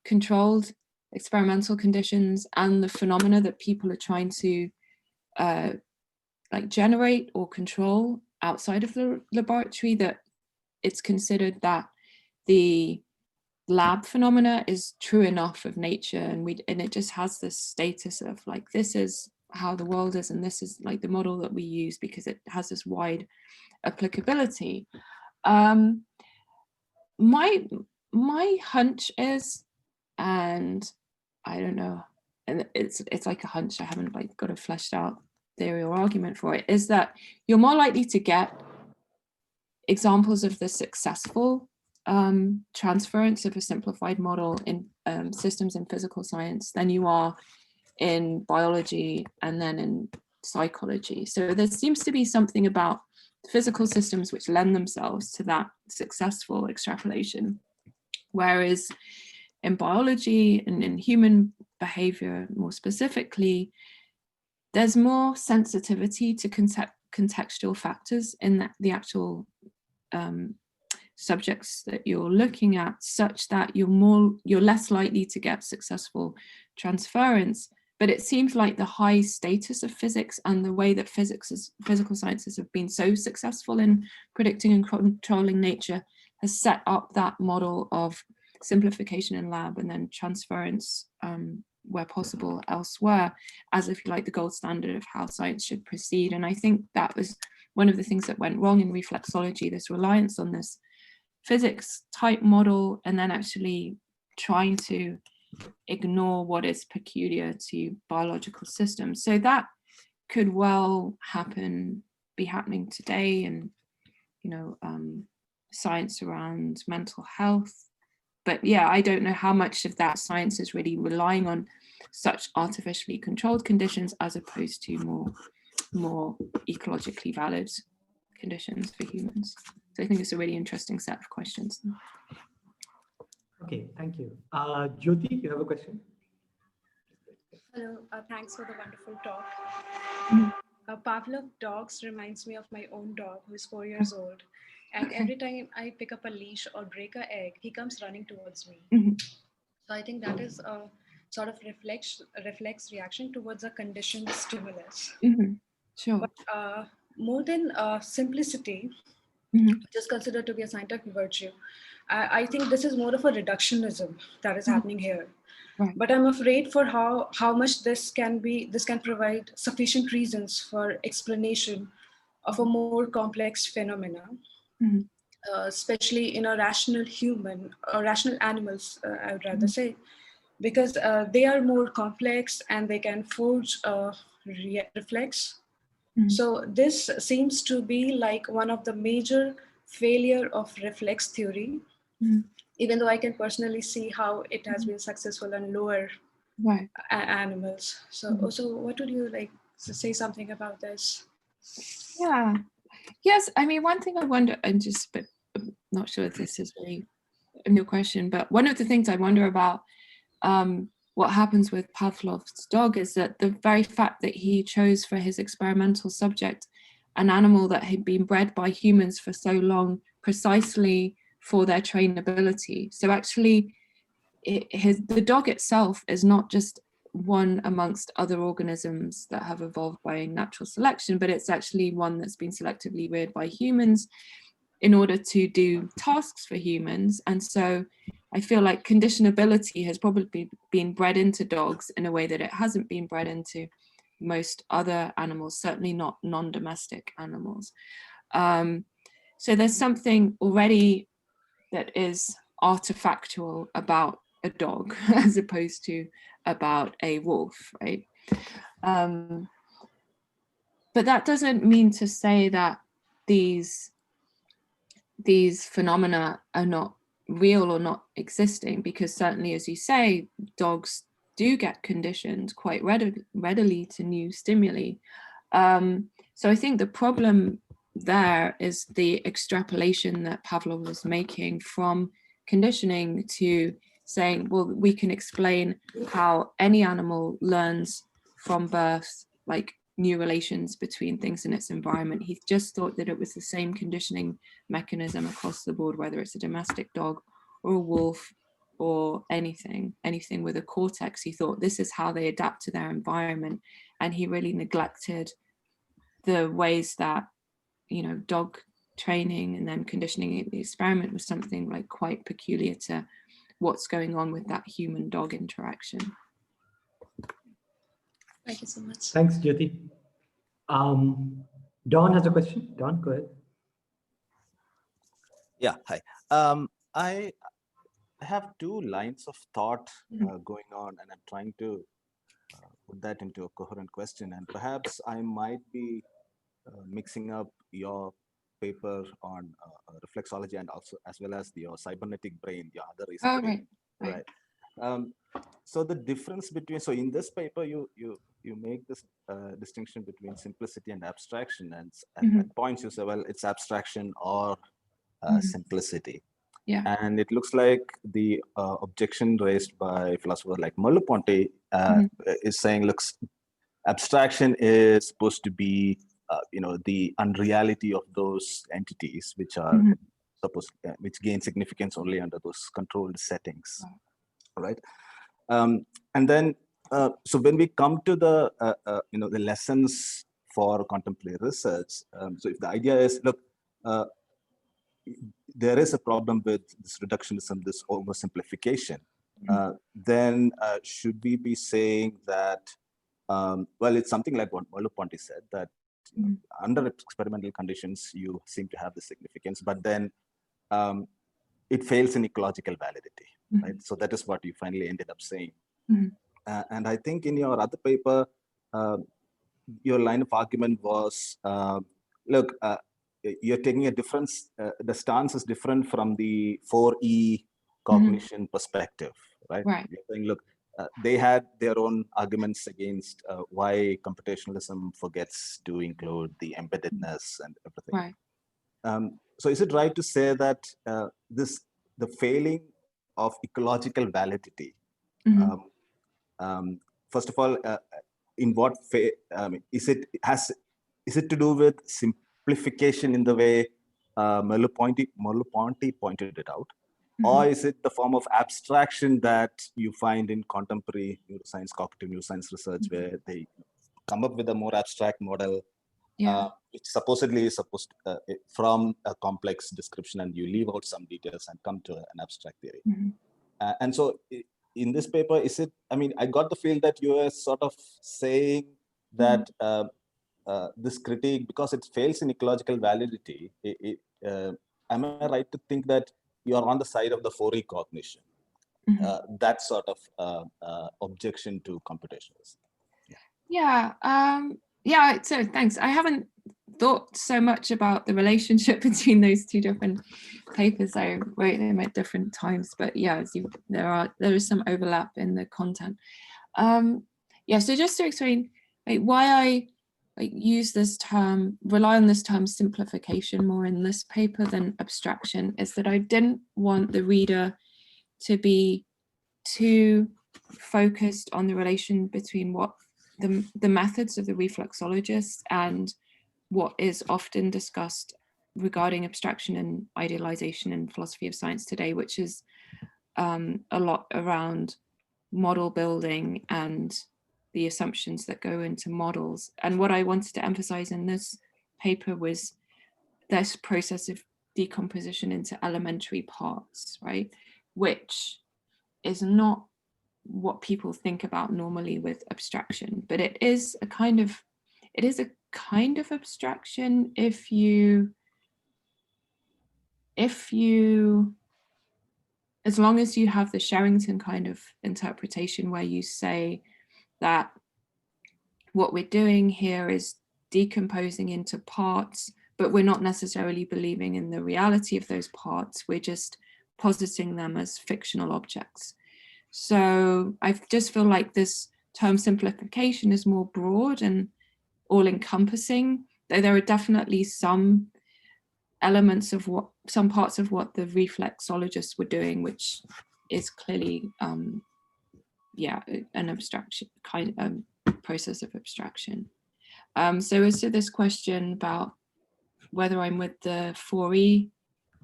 controlled experimental conditions and the phenomena that people are trying to like generate or control outside of the laboratory, that it's considered that the lab phenomena is true enough of nature, and it just has this status of like, this is how the world is, and this is like the model that we use because it has this wide applicability. My hunch is, and I don't know, and it's like a hunch, I haven't like got a fleshed out theory or argument for it, is that you're more likely to get examples of the successful transference of a simplified model in systems in physical science than you are in biology and then in psychology. So there seems to be something about physical systems which lend themselves to that successful extrapolation, whereas in biology and in human behavior more specifically, there's more sensitivity to contextual factors in the actual subjects that you're looking at, such that you're less likely to get successful transference. But it seems like the high status of physics and the way that physical sciences have been so successful in predicting and controlling nature has set up that model of simplification in lab and then transference where possible elsewhere, as if you like the gold standard of how science should proceed. And I think that was one of the things that went wrong in reflexology, this reliance on this physics type model and then actually trying to ignore what is peculiar to biological systems. So that could well be happening today, and science around mental health. But I don't know how much of that science is really relying on such artificially controlled conditions as opposed to more ecologically valid conditions for humans. So I think it's a really interesting set of questions. Okay, thank you. Jyoti, you have a question? Hello, thanks for the wonderful talk. Mm-hmm. Pavlov dogs reminds me of my own dog who is 4 years old. And every time I pick up a leash or break an egg, he comes running towards me. Mm-hmm. So I think that is a sort of reflex reaction towards a conditioned stimulus. Mm-hmm. Sure. But more than simplicity, which is considered to be a scientific virtue. I think this is more of a reductionism that is happening here. Right. But I'm afraid for how much this can provide sufficient reasons for explanation of a more complex phenomena, especially in a rational human or rational animals, I would rather say, because they are more complex and they can forge a reflex. So this seems to be like one of the major failure of reflex theory, even though I can personally see how it has been successful on lower animals. So, so what would you like to say something about this? Yeah. Yes. I mean, one thing I wonder, and just, but I'm not sure if this is really a new question, but one of the things I wonder about what happens with Pavlov's dog is that the very fact that he chose for his experimental subject an animal that had been bred by humans for so long precisely for their trainability. So actually, the dog itself is not just one amongst other organisms that have evolved by natural selection, but it's actually one that's been selectively reared by humans in order to do tasks for humans. And so I feel like conditionability has probably been bred into dogs in a way that it hasn't been bred into most other animals, certainly not non-domestic animals. So there's something already that is artifactual about a dog as opposed to about a wolf, right? But that doesn't mean to say that these phenomena are not real or not existing, because certainly, as you say, dogs do get conditioned quite readily to new stimuli. So I think the problem there is the extrapolation that Pavlov was making from conditioning to saying, well, we can explain how any animal learns from birth, like new relations between things in its environment. He just thought that it was the same conditioning mechanism across the board, whether it's a domestic dog or a wolf or anything with a cortex. He thought this is how they adapt to their environment, and he really neglected the ways that, you know, dog training and then conditioning in the experiment was something like quite peculiar to what's going on with that human-dog interaction. Thank you so much. Thanks, Jyoti. Don has a question. Don, go ahead. Yeah, hi. I have two lines of thought going on, and I'm trying to put that into a coherent question. And perhaps I might be mixing up your paper on reflexology and also as well as your cybernetic brain, your other reason brain, right? So the difference between, so in this paper you make this distinction between simplicity and abstraction, and at points you say, well, it's abstraction or simplicity. Yeah. And it looks like the objection raised by philosophers like Merleau-Ponty is saying, looks, abstraction is supposed to be, you know, the unreality of those entities which are supposed, which gain significance only under those controlled settings, right? And then, so when we come to the, you know, the lessons for contemporary research, so if the idea is, look, there is a problem with this reductionism, this oversimplification, then should we be saying that, well, it's something like what Merleau-Ponty said, that you know, under experimental conditions, you seem to have the significance, but then it fails in ecological validity, right? So that is what you finally ended up saying. And I think in your other paper, your line of argument was, look, you're taking a difference, the stance is different from the 4E cognition perspective, right? You're saying, look, they had their own arguments against why computationalism forgets to include the embeddedness and everything. So is it right to say that the failing of ecological validity, first of all, in what is it to do with simplification in the way Merleau-Ponty pointed it out, or is it the form of abstraction that you find in contemporary neuroscience, cognitive neuroscience research, where they come up with a more abstract model which supposedly is supposed from a complex description, and you leave out some details and come to an abstract theory. And so in this paper, is it, I mean, I got the feel that you are sort of saying that this critique, because it fails in ecological validity, am I right to think that you are on the side of the forecognition? That sort of objection to computationalism. Yeah, so thanks. I haven't thought so much about the relationship between those two different papers. I wrote them at different times, but yeah, there is some overlap in the content. So just to explain why I use this term, rely on this term simplification more in this paper than abstraction, is that I didn't want the reader to be too focused on the relation between what the methods of the reflexologists and what is often discussed regarding abstraction and idealization in philosophy of science today, which is a lot around model building and the assumptions that go into models. And what I wanted to emphasize in this paper was this process of decomposition into elementary parts, right? Which is not what people think about normally with abstraction, but it is a kind of abstraction if you as long as you have the Sherrington kind of interpretation where you say that what we're doing here is decomposing into parts, but we're not necessarily believing in the reality of those parts, we're just positing them as fictional objects. So I just feel like this term simplification is more broad and all-encompassing, though there are definitely some elements of some parts of what the reflexologists were doing, which is clearly an abstraction kind of process of abstraction. So as to this question about whether I'm with the 4E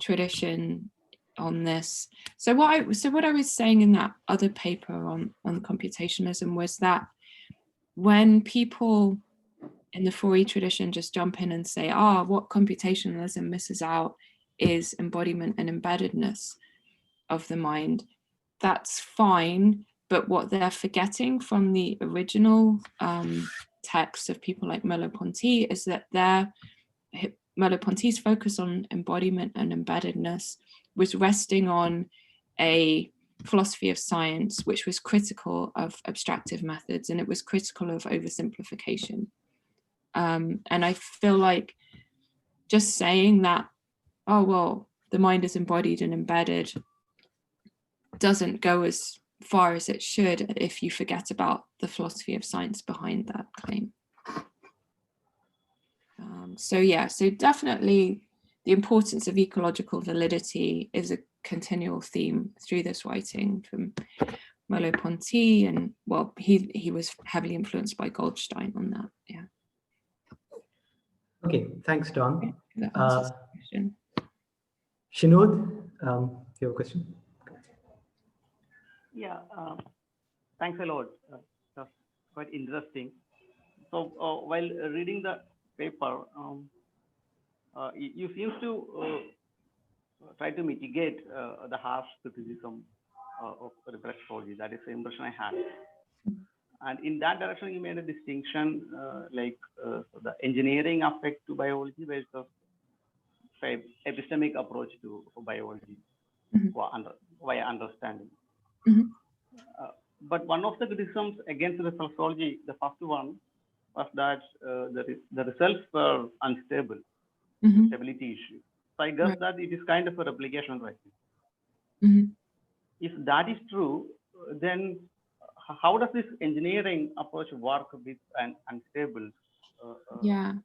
tradition on this, so what I was saying in that other paper on computationalism was that when people in the 4E tradition just jump in and say, what computationalism misses out is embodiment and embeddedness of the mind, that's fine. But what they're forgetting from the original texts of people like Merleau-Ponty is that Merleau-Ponty's focus on embodiment and embeddedness was resting on a philosophy of science which was critical of abstractive methods, and it was critical of oversimplification. And I feel like just saying that, the mind is embodied and embedded doesn't go as far as it should if you forget about the philosophy of science behind that claim. So definitely the importance of ecological validity is a continual theme through this writing from Merleau-Ponty, and he was heavily influenced by Goldstein on that. Yeah. Okay, thanks, Don. That answers the question. Shinood, you have a question? Yeah, thanks a lot. That's quite interesting. So while reading the paper, you seem to try to mitigate the harsh criticism of reflexology. That is the impression I had. And in that direction, you made a distinction the engineering aspect to biology versus epistemic approach to biology via understanding. But one of the criticisms against reflexology, the first one, was that the results were unstable, stability issue. So I guess that it is kind of a replication right now. If that is true, then how does this engineering approach work with an unstable result?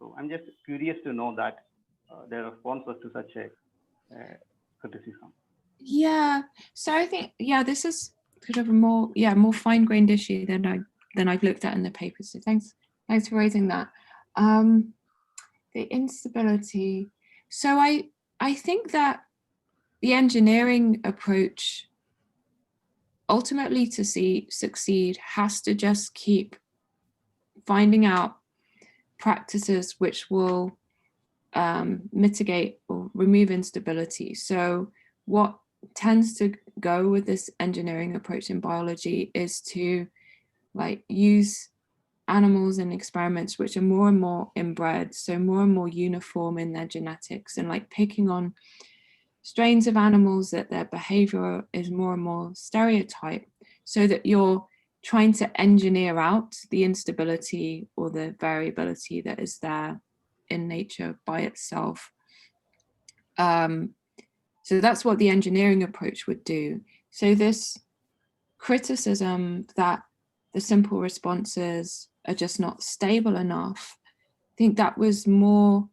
So I'm just curious to know that their responses to such a criticism. Yeah, so I think this is sort of a more fine-grained issue than I've looked at in the paper. So thanks for raising that. The instability. So I think that the engineering approach ultimately to succeed has to just keep finding out practices which will mitigate or remove instability. So what tends to go with this engineering approach in biology is to like use animals in experiments which are more and more inbred, so more and more uniform in their genetics, and like picking on strains of animals that their behavior is more and more stereotyped, so that you're trying to engineer out the instability or the variability that is there in nature by itself. So that's what the engineering approach would do. So this criticism that the simple responses are just not stable enough, I think that was more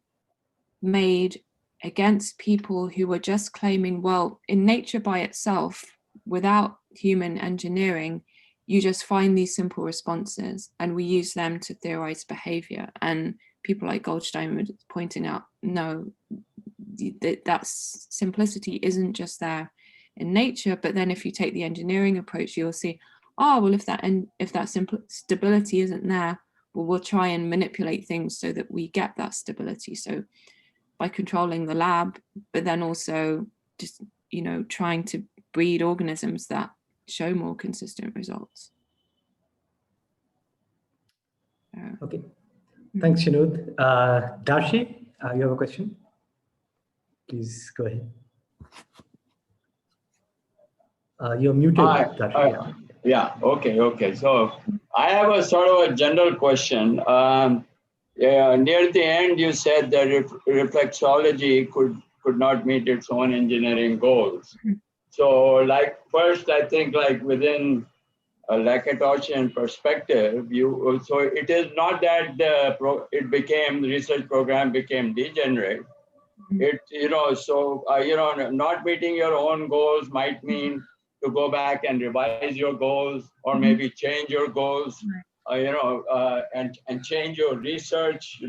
made against people who were just claiming, well, in nature by itself, without human engineering, you just find these simple responses and we use them to theorize behavior. And people like Goldstein were pointing out, no, that simplicity isn't just there in nature, but then if you take the engineering approach, you'll see, oh, well, if that stability isn't there, well, we'll try and manipulate things so that we get that stability. So by controlling the lab, but then also just, you know, trying to breed organisms that show more consistent results. Okay, thanks, Chirimuuta. Darshi, you have a question? Please go ahead. You're muted, Darshi. Yeah, okay. So I have a sort of a general question. Near the end, you said that reflexology could not meet its own engineering goals. So, like, first, I think, like, within a Lacatoshian perspective, so it is not that the research program became degenerate. It, you know, so, not meeting your own goals might mean to go back and revise your goals, or maybe change your goals, and change your research,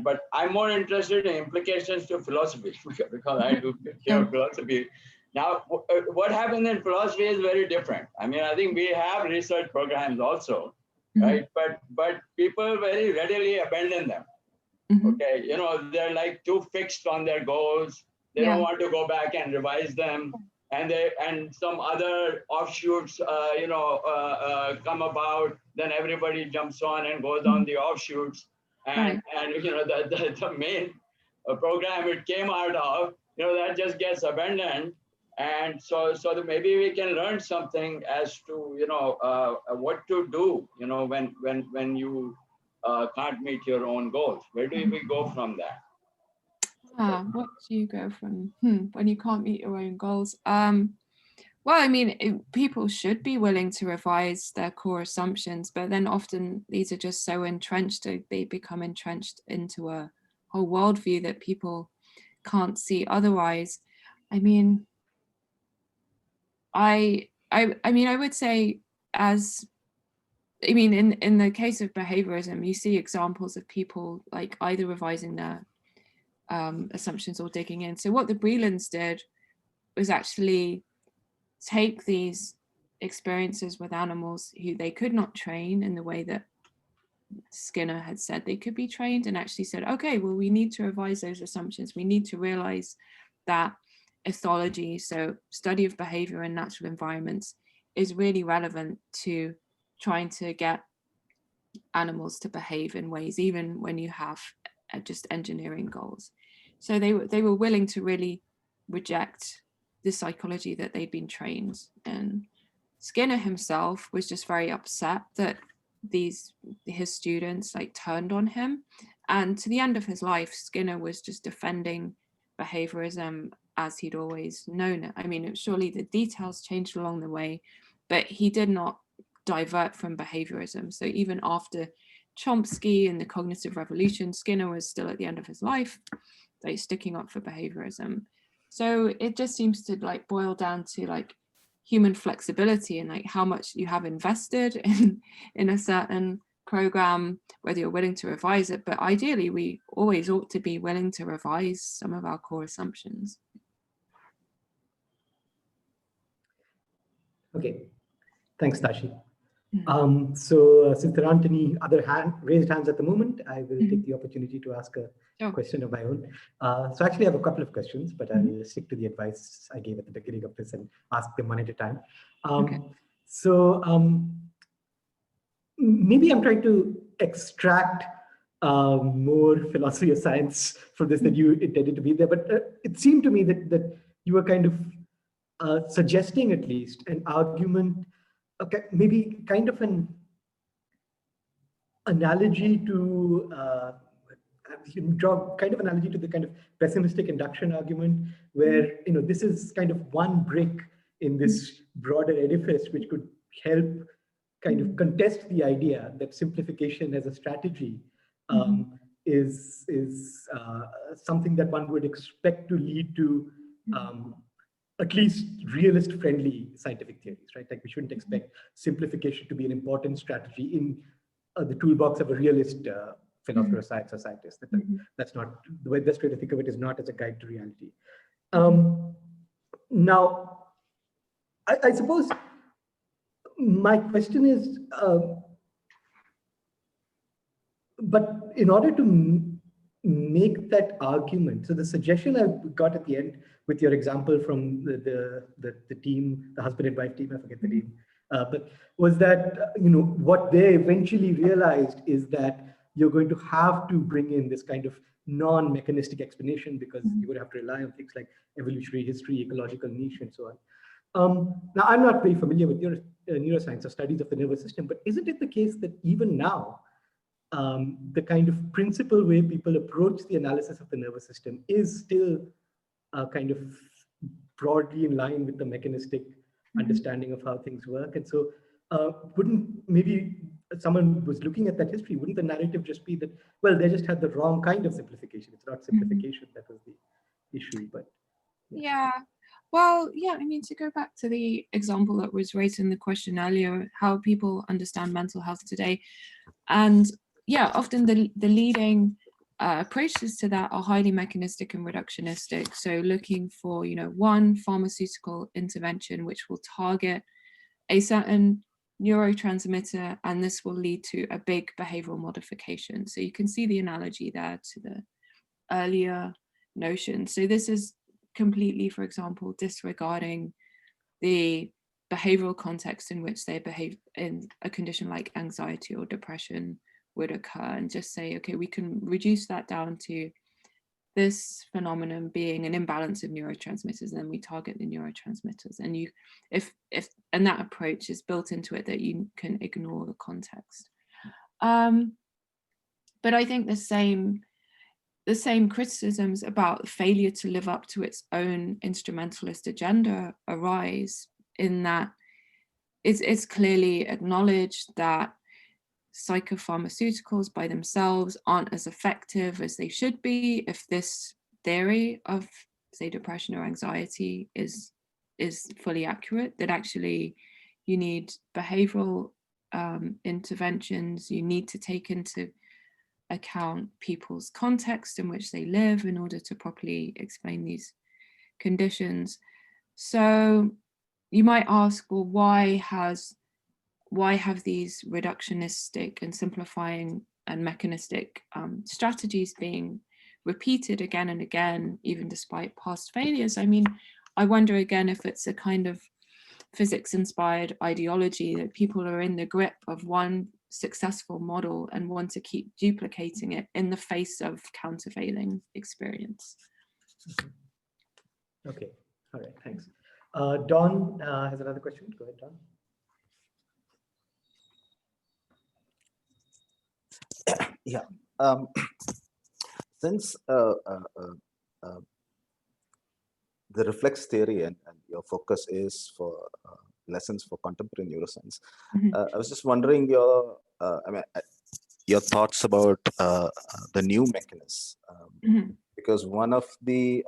but I'm more interested in implications to philosophy because I do pure philosophy. Now, what happens in philosophy is very different. I mean, I think we have research programs also, right? But people very readily abandon them. Okay, they're like too fixed on their goals. They don't want to go back and revise them. And some other offshoots, come about. Then everybody jumps on and goes on the offshoots. And the main program it came out of, that just gets abandoned. And so that maybe we can learn something as to what to do, when you can't meet your own goals. Where do we go from that? What do you go from when you can't meet your own goals? Well, I mean, people should be willing to revise their core assumptions, but then often these are just so entrenched, they become entrenched into a whole worldview that people can't see otherwise. I mean, I would say in the case of behaviorism, you see examples of people like either revising their assumptions or digging in. So what the Brelands did was actually take these experiences with animals who they could not train in the way that Skinner had said they could be trained, and actually said, okay, well, we need to revise those assumptions. We need to realize that ethology, so study of behavior in natural environments, is really relevant to trying to get animals to behave in ways, even when you have just engineering goals. So they were willing to really reject the psychology that they'd been trained. And Skinner himself was just very upset that his students like turned on him. And to the end of his life, Skinner was just defending behaviorism as he'd always known it. I mean, surely the details changed along the way, but he did not divert from behaviorism. So even after Chomsky and the cognitive revolution, Skinner was still at the end of his life, like sticking up for behaviorism. So it just seems to like boil down to like human flexibility and like how much you have invested in a certain program, whether you're willing to revise it. But ideally, we always ought to be willing to revise some of our core assumptions. Okay, thanks, Tashi. Since there aren't any other raised hands at the moment, I will take the opportunity to ask a question of my own. So actually I have a couple of questions, but I'll stick to the advice I gave at the beginning of this and ask them one at a time. Maybe I'm trying to extract more philosophy of science from this than you intended to be there, but it seemed to me that you were kind of suggesting at least an argument, okay, maybe kind of an analogy to draw kind of analogy to the kind of pessimistic induction argument, where this is kind of one brick in this broader edifice which could help kind of contest the idea that simplification as a strategy is something that one would expect to lead to at least realist-friendly scientific theories, right? Like we shouldn't expect simplification to be an important strategy in the toolbox of a realist philosopher of science or scientist. That's not the way. Best way to think of it is not as a guide to reality. Now, I suppose my question is, but in order to make that argument, so the suggestion I got at the end with your example from the team, the husband and wife team, I forget the name, but was that what they eventually realized is that you're going to have to bring in this kind of non-mechanistic explanation, because you would have to rely on things like evolutionary history, ecological niche, and so on. Now, I'm not very familiar with neuroscience or studies of the nervous system, but isn't it the case that even now, the kind of principal way people approach the analysis of the nervous system is still kind of broadly in line with the mechanistic understanding of how things work? And so wouldn't maybe someone was looking at that history, wouldn't the narrative just be that, well, they just had the wrong kind of simplification? It's not simplification that was the issue, but Well, yeah, I mean, to go back to the example that was raised in the question earlier, how people understand mental health today. And yeah, often the leading approaches to that are highly mechanistic and reductionistic. So looking for, one pharmaceutical intervention which will target a certain neurotransmitter, and this will lead to a big behavioral modification. So you can see the analogy there to the earlier notion. So this is completely, for example, disregarding the behavioral context in which they behave in a condition like anxiety or depression would occur, and just say, okay, we can reduce that down to this phenomenon being an imbalance of neurotransmitters, and then we target the neurotransmitters. And and that approach is built into it that you can ignore the context. But I think the same criticisms about failure to live up to its own instrumentalist agenda arise in that it's clearly acknowledged that psychopharmaceuticals by themselves aren't as effective as they should be if this theory of, say, depression or anxiety is fully accurate, that actually you need behavioral interventions. You need to take into account people's context in which they live in order to properly explain these conditions. So you might ask, well, why have these reductionistic and simplifying and mechanistic strategies being repeated again and again, even despite past failures? I mean, I wonder again if it's a kind of physics-inspired ideology that people are in the grip of one successful model and want to keep duplicating it in the face of countervailing experience. Okay, all right, thanks. Don has another question. Go ahead, Don. Yeah, since the reflex theory and your focus is for lessons for contemporary neuroscience, I was just wondering your thoughts about the new mechanism, because one of the,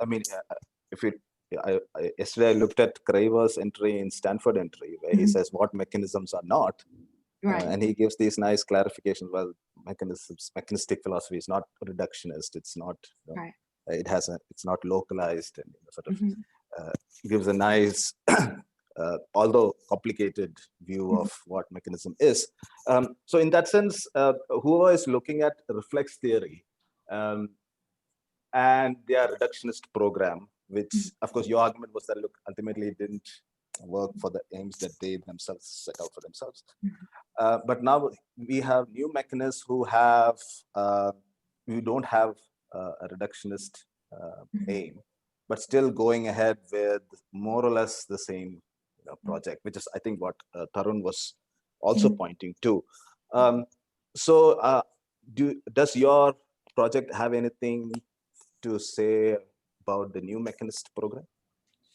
yesterday I looked at Craver's entry in Stanford entry where he says what mechanisms are not. Right. And he gives these nice clarifications. Well, mechanistic philosophy is not reductionist. It's not, right. It's not localized, and sort of gives a nice although complicated view of what mechanism is. So in that sense, whoever is looking at reflex theory and their reductionist program, which of course your argument was that, look, ultimately it didn't work for the aims that they themselves set out for themselves. But now we have new mechanists who don't have a reductionist aim, but still going ahead with more or less the same project, which is I think what Tarun was also pointing to. Does your project have anything to say about the new mechanist program?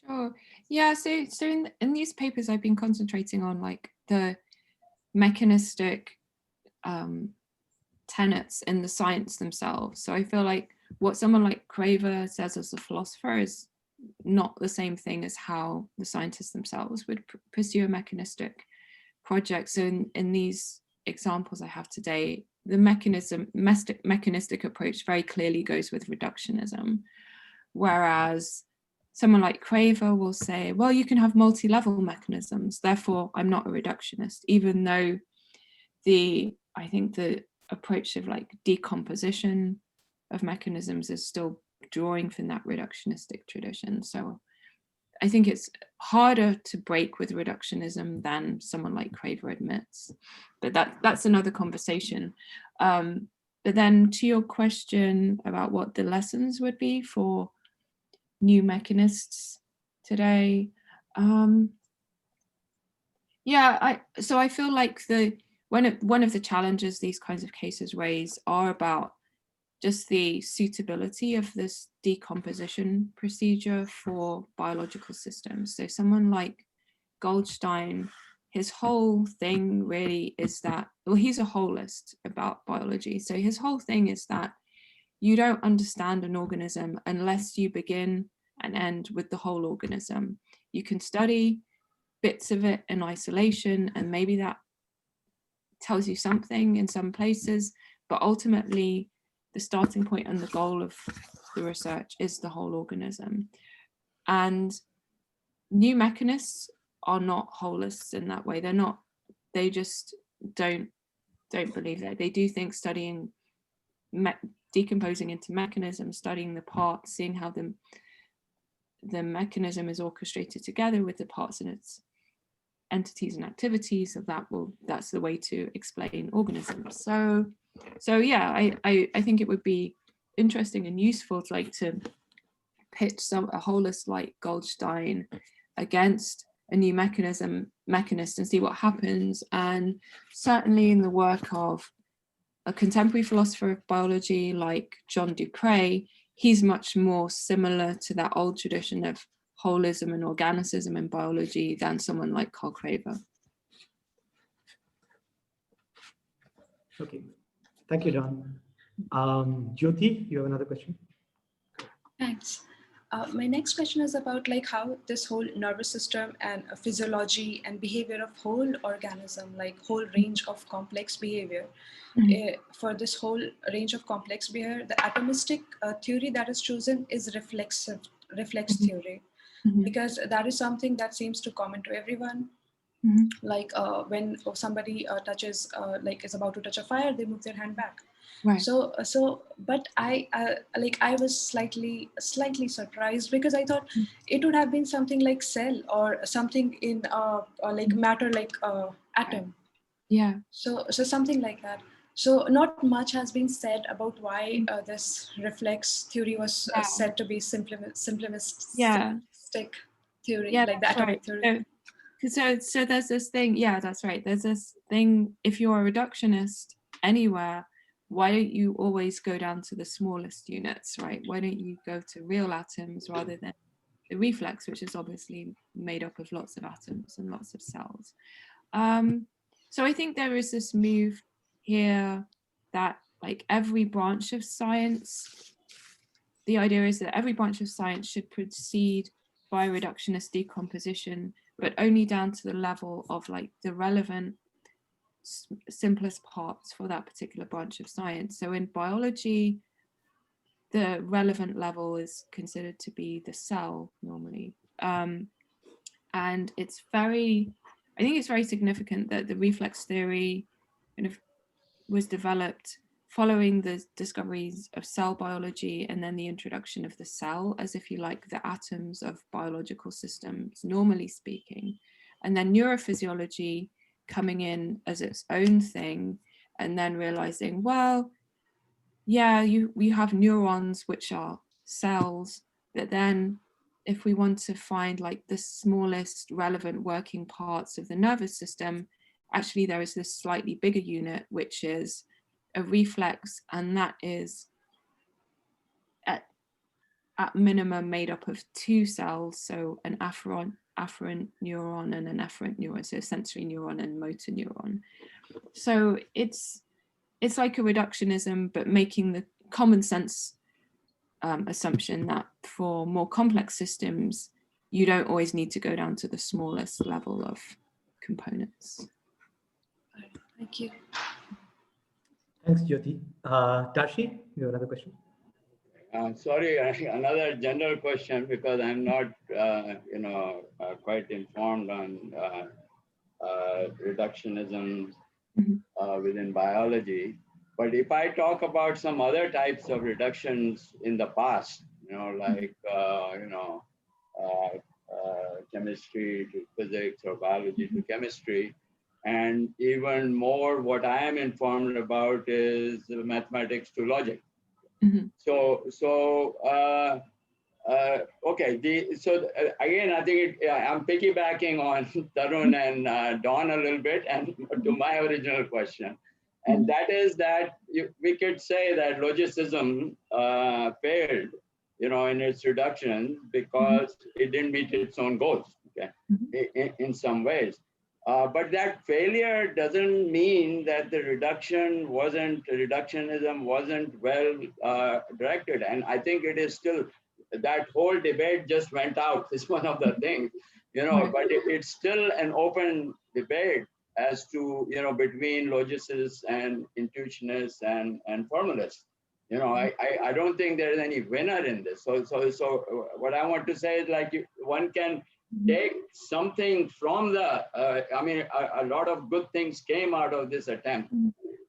Sure. Yeah. So in these papers, I've been concentrating on like the mechanistic tenets in the science themselves. So I feel like what someone like Craver says as a philosopher is not the same thing as how the scientists themselves would pursue a mechanistic project. So in these examples I have today, the mechanistic approach very clearly goes with reductionism, whereas someone like Craver will say, well, you can have multi-level mechanisms, therefore I'm not a reductionist, even though I think the approach of like decomposition of mechanisms is still drawing from that reductionistic tradition. So I think it's harder to break with reductionism than someone like Craver admits, but that's another conversation. But then to your question about what the lessons would be for new mechanists today, so I feel like one of the challenges these kinds of cases raise are about just the suitability of this decomposition procedure for biological systems. So someone like Goldstein, his whole thing really is that, well, he's a holist about biology. So his whole thing is that you don't understand an organism unless you begin and end with the whole organism. You can study bits of it in isolation, and maybe that tells you something in some places, but ultimately the starting point and the goal of the research is the whole organism. And new mechanists are not holists in that way. They just don't believe that. They do think studying, decomposing into mechanisms, studying the parts, seeing how the mechanism is orchestrated together with the parts and its entities and activities, that's the way to explain organisms. So yeah, I think it would be interesting and useful to pitch a holist like Goldstein against a new mechanisist and see what happens. And certainly in the work of a contemporary philosopher of biology like John Dupre, he's much more similar to that old tradition of holism and organicism in biology than someone like Carl Craver. Okay, thank you, John. Jyoti, you have another question? Thanks. My next question is about like how this whole nervous system and physiology and behavior of whole organism, like whole range of complex behavior. For this whole range of complex behavior, the atomistic theory that is chosen is reflex theory, because that is something that seems to common to everyone. Like when somebody touches, like is about to touch a fire, they move their hand back. Right. But I was slightly surprised, because I thought it would have been something like cell or something in like matter, like atom. Yeah. So something like that. So not much has been said about why this reflex theory was said to be simplistic theory, like the atomic theory. So there's this thing, yeah, that's right. There's this thing, if you're a reductionist anywhere, why don't you always go down to the smallest units, right? Why don't you go to real atoms rather than the reflex, which is obviously made up of lots of atoms and lots of cells. So I think there is this move here that like every branch of science, the idea is that every branch of science should proceed by reductionist decomposition, but only down to the level of like the relevant simplest parts for that particular branch of science. So in biology, the relevant level is considered to be the cell normally. And it's very, I think it's very significant that the reflex theory kind of was developed following the discoveries of cell biology and then the introduction of the cell as, if you like, the atoms of biological systems, normally speaking. And then neurophysiology coming in as its own thing, and then realizing, well, yeah, we have neurons, which are cells, but then if we want to find like the smallest relevant working parts of the nervous system, actually there is this slightly bigger unit, which is a reflex, and that is at minimum made up of two cells, so an afferent neuron and an efferent neuron, so a sensory neuron and motor neuron. So it's like a reductionism, but making the common sense assumption that for more complex systems, you don't always need to go down to the smallest level of components. Thank you. Thanks, Jyoti. Darshi, you have another question? Sorry, another general question, because I'm not, quite informed on reductionism within biology. But if I talk about some other types of reductions in the past, like, chemistry to physics or biology to chemistry, and even more what I am informed about is mathematics to logic. Okay. Again, I think I'm piggybacking on Tarun and Dawn a little bit, and to my original question, and that is that we could say that logicism failed, in its reduction because it didn't meet its own goals. Okay, in some ways. But that failure doesn't mean that the reductionism wasn't well directed. And I think it is still, that whole debate just went out, is one of the things, but it's still an open debate as to, between logicists and intuitionists and formalists. I don't think there is any winner in this. So what I want to say is, like, one can take something from the, a lot of good things came out of this attempt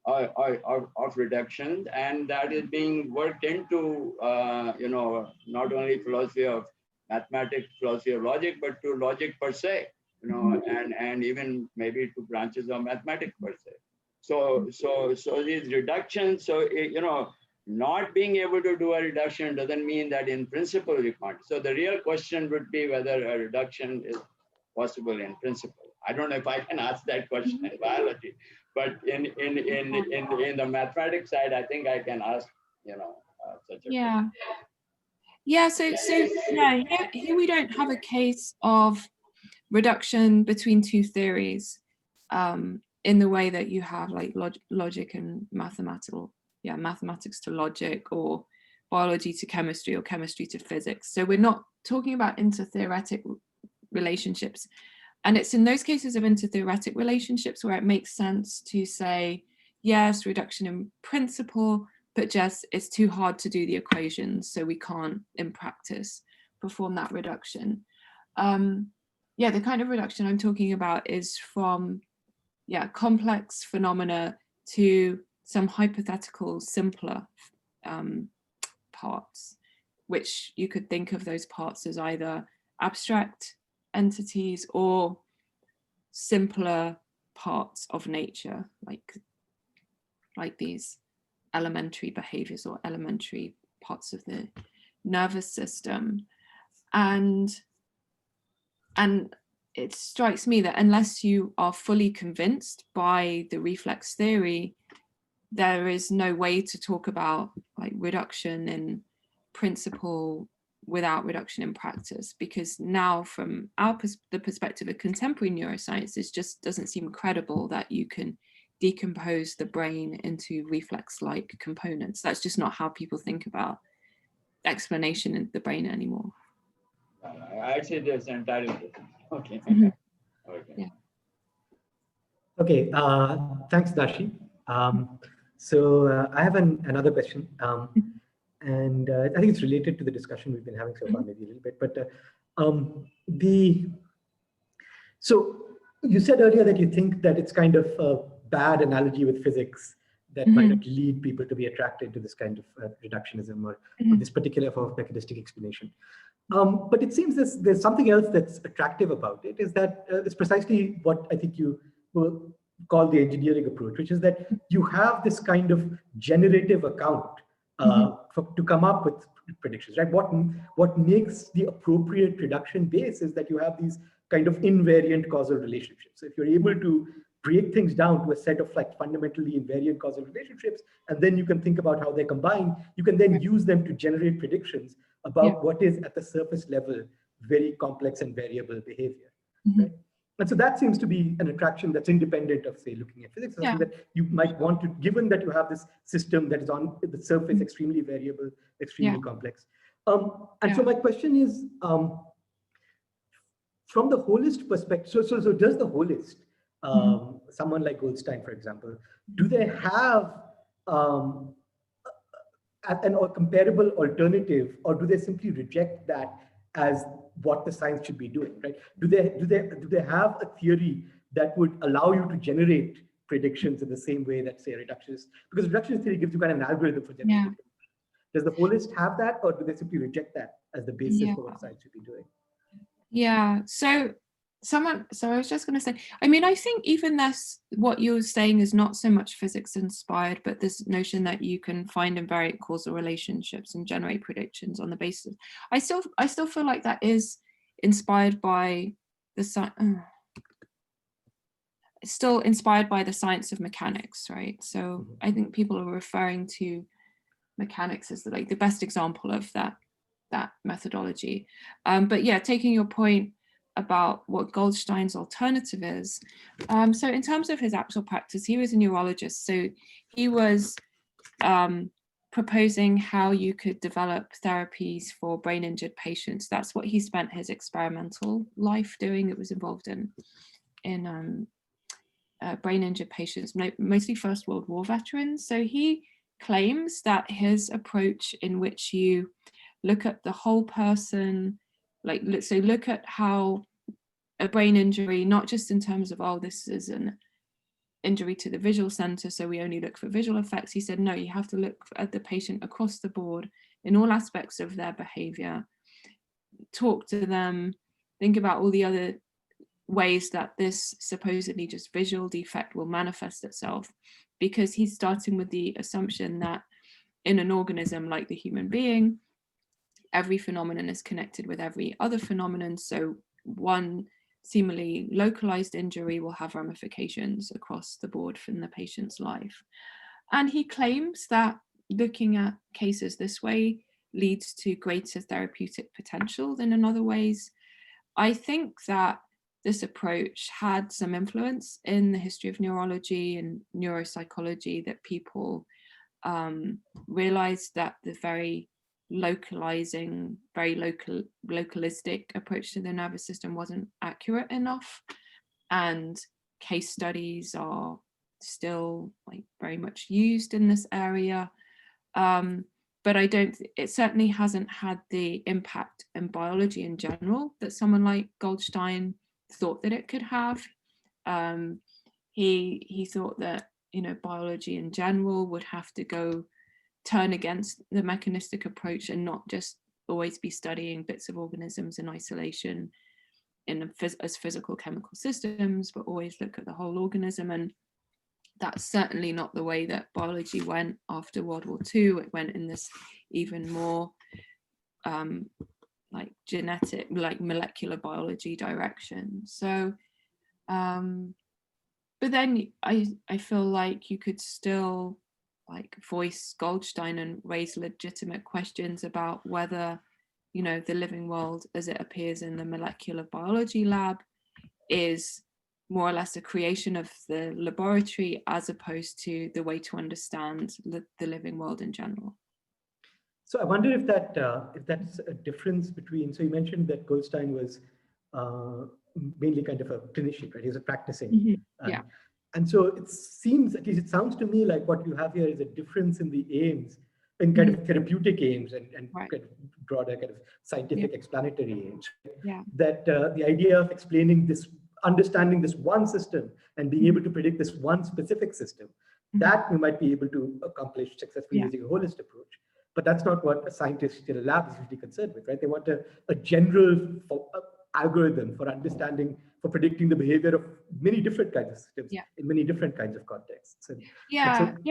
of reduction, and that is being worked into, not only philosophy of mathematics, philosophy of logic, but to logic per se, and even maybe to branches of mathematics per se. So these reductions, not being able to do a reduction doesn't mean that in principle you can't. So the real question would be whether a reduction is possible in principle. I don't know if I can ask that question in biology, but in the mathematics side, I think I can ask, such a question. Yeah, so here we don't have a case of reduction between two theories in the way that you have like logic and mathematics to logic, or biology to chemistry, or chemistry to physics. So we're not talking about intertheoretic relationships. And it's in those cases of intertheoretic relationships where it makes sense to say, yes, reduction in principle, but just it's too hard to do the equations, so we can't in practice perform that reduction. The kind of reduction I'm talking about is from complex phenomena to some hypothetical simpler parts, which you could think of those parts as either abstract entities or simpler parts of nature, like these elementary behaviours or elementary parts of the nervous system. And it strikes me that unless you are fully convinced by the reflex theory, there is no way to talk about like reduction in principle without reduction in practice, because now from the perspective of contemporary neuroscience, it just doesn't seem credible that you can decompose the brain into reflex-like components. That's just not how people think about explanation in the brain anymore. I see this entirely. Okay. Okay, thanks, Dashi. So I have another question, and I think it's related to the discussion we've been having so far, maybe a little bit, but So you said earlier that you think that it's kind of a bad analogy with physics that might lead people to be attracted to this kind of reductionism or this particular form of mechanistic explanation. But it seems there's something else that's attractive about it, is that it's precisely what I think you will call the engineering approach, which is that you have this kind of generative account to come up with predictions, right? What makes the appropriate reduction base is that you have these kind of invariant causal relationships. So if you're able to break things down to a set of like fundamentally invariant causal relationships, and then you can think about how they combine, you can then use them to generate predictions about what is at the surface level very complex and variable behavior, right? And so that seems to be an attraction that's independent of, say, looking at physics, something that you might want to, given that you have this system that is on the surface extremely variable, extremely complex. And so my question is, from the holist perspective, so does the holist, someone like Goldstein, for example, do they have an comparable alternative, or do they simply reject that as what the science should be doing, right? Do they have a theory that would allow you to generate predictions in the same way that, say, a reductionist, because reductionist theory gives you kind of an algorithm for generating. Does the holist have that, or do they simply reject that as the basis for what science should be doing? Yeah, so I was just going to say, I mean, I think even this, what you're saying is not so much physics inspired, but this notion that you can find invariant causal relationships and generate predictions on the basis. I still feel like that is inspired by the still inspired by the science of mechanics, right? So I think people are referring to mechanics as the best example of that methodology. But yeah, taking your point about what Goldstein's alternative is. So in terms of his actual practice, he was a neurologist. So he was proposing how you could develop therapies for brain injured patients. That's what he spent his experimental life doing. It was involved in brain injured patients, mostly First World War veterans. So he claims that his approach, in which you look at the whole person, look at how a brain injury, not just in terms of, oh, this is an injury to the visual center, so we only look for visual effects. He said, no, you have to look at the patient across the board in all aspects of their behavior, talk to them, think about all the other ways that this supposedly just visual defect will manifest itself, because he's starting with the assumption that in an organism like the human being, every phenomenon is connected with every other phenomenon. So one seemingly localized injury will have ramifications across the board from the patient's life. And he claims that looking at cases this way leads to greater therapeutic potential than in other ways. I think that this approach had some influence in the history of neurology and neuropsychology, that people realized that the very localizing, very localistic approach to the nervous system wasn't accurate enough, and case studies are still very much used in this area, but it certainly hasn't had the impact in biology in general that someone like Goldstein thought that it could have. He thought that biology in general would have to turn against the mechanistic approach and not just always be studying bits of organisms in isolation as physical chemical systems, but always look at the whole organism. And that's certainly not the way that biology went after World War II. It went in this even more genetic, molecular biology direction. So, but then I feel like you could still voice Goldstein and raise legitimate questions about whether, the living world as it appears in the molecular biology lab is more or less a creation of the laboratory, as opposed to the way to understand the living world in general. So I wonder if that's a difference between, so you mentioned that Goldstein was mainly kind of a clinician, right? He was a practicing. Yeah. And so it seems, at least it sounds to me like what you have here is a difference in the aims, in kind of therapeutic aims and kind of broader kind of scientific explanatory aims. Yeah. That the idea of explaining this understanding this one system and being able to predict this one specific system, that we might be able to accomplish successfully using a holist approach. But that's not what a scientist in a lab is usually concerned with, right? They want a general algorithm for understanding, for predicting the behavior of many different kinds of systems in many different kinds of contexts. And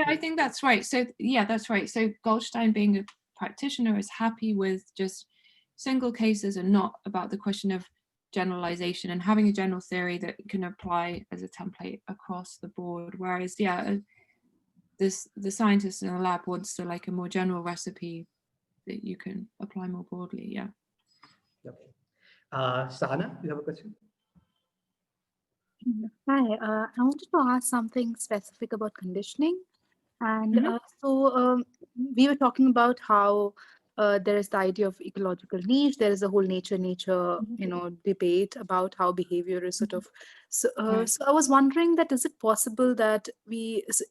I think that's right. So that's right. So Goldstein, being a practitioner, is happy with just single cases and not about the question of generalization and having a general theory that can apply as a template across the board. Whereas, the scientist in the lab wants to like a more general recipe that you can apply more broadly. Sana, you have a question? Hi, I wanted to ask something specific about conditioning. And we were talking about how there is the idea of ecological niche. There is a whole nature, debate about how behavior is sort of. So I was wondering that is it possible that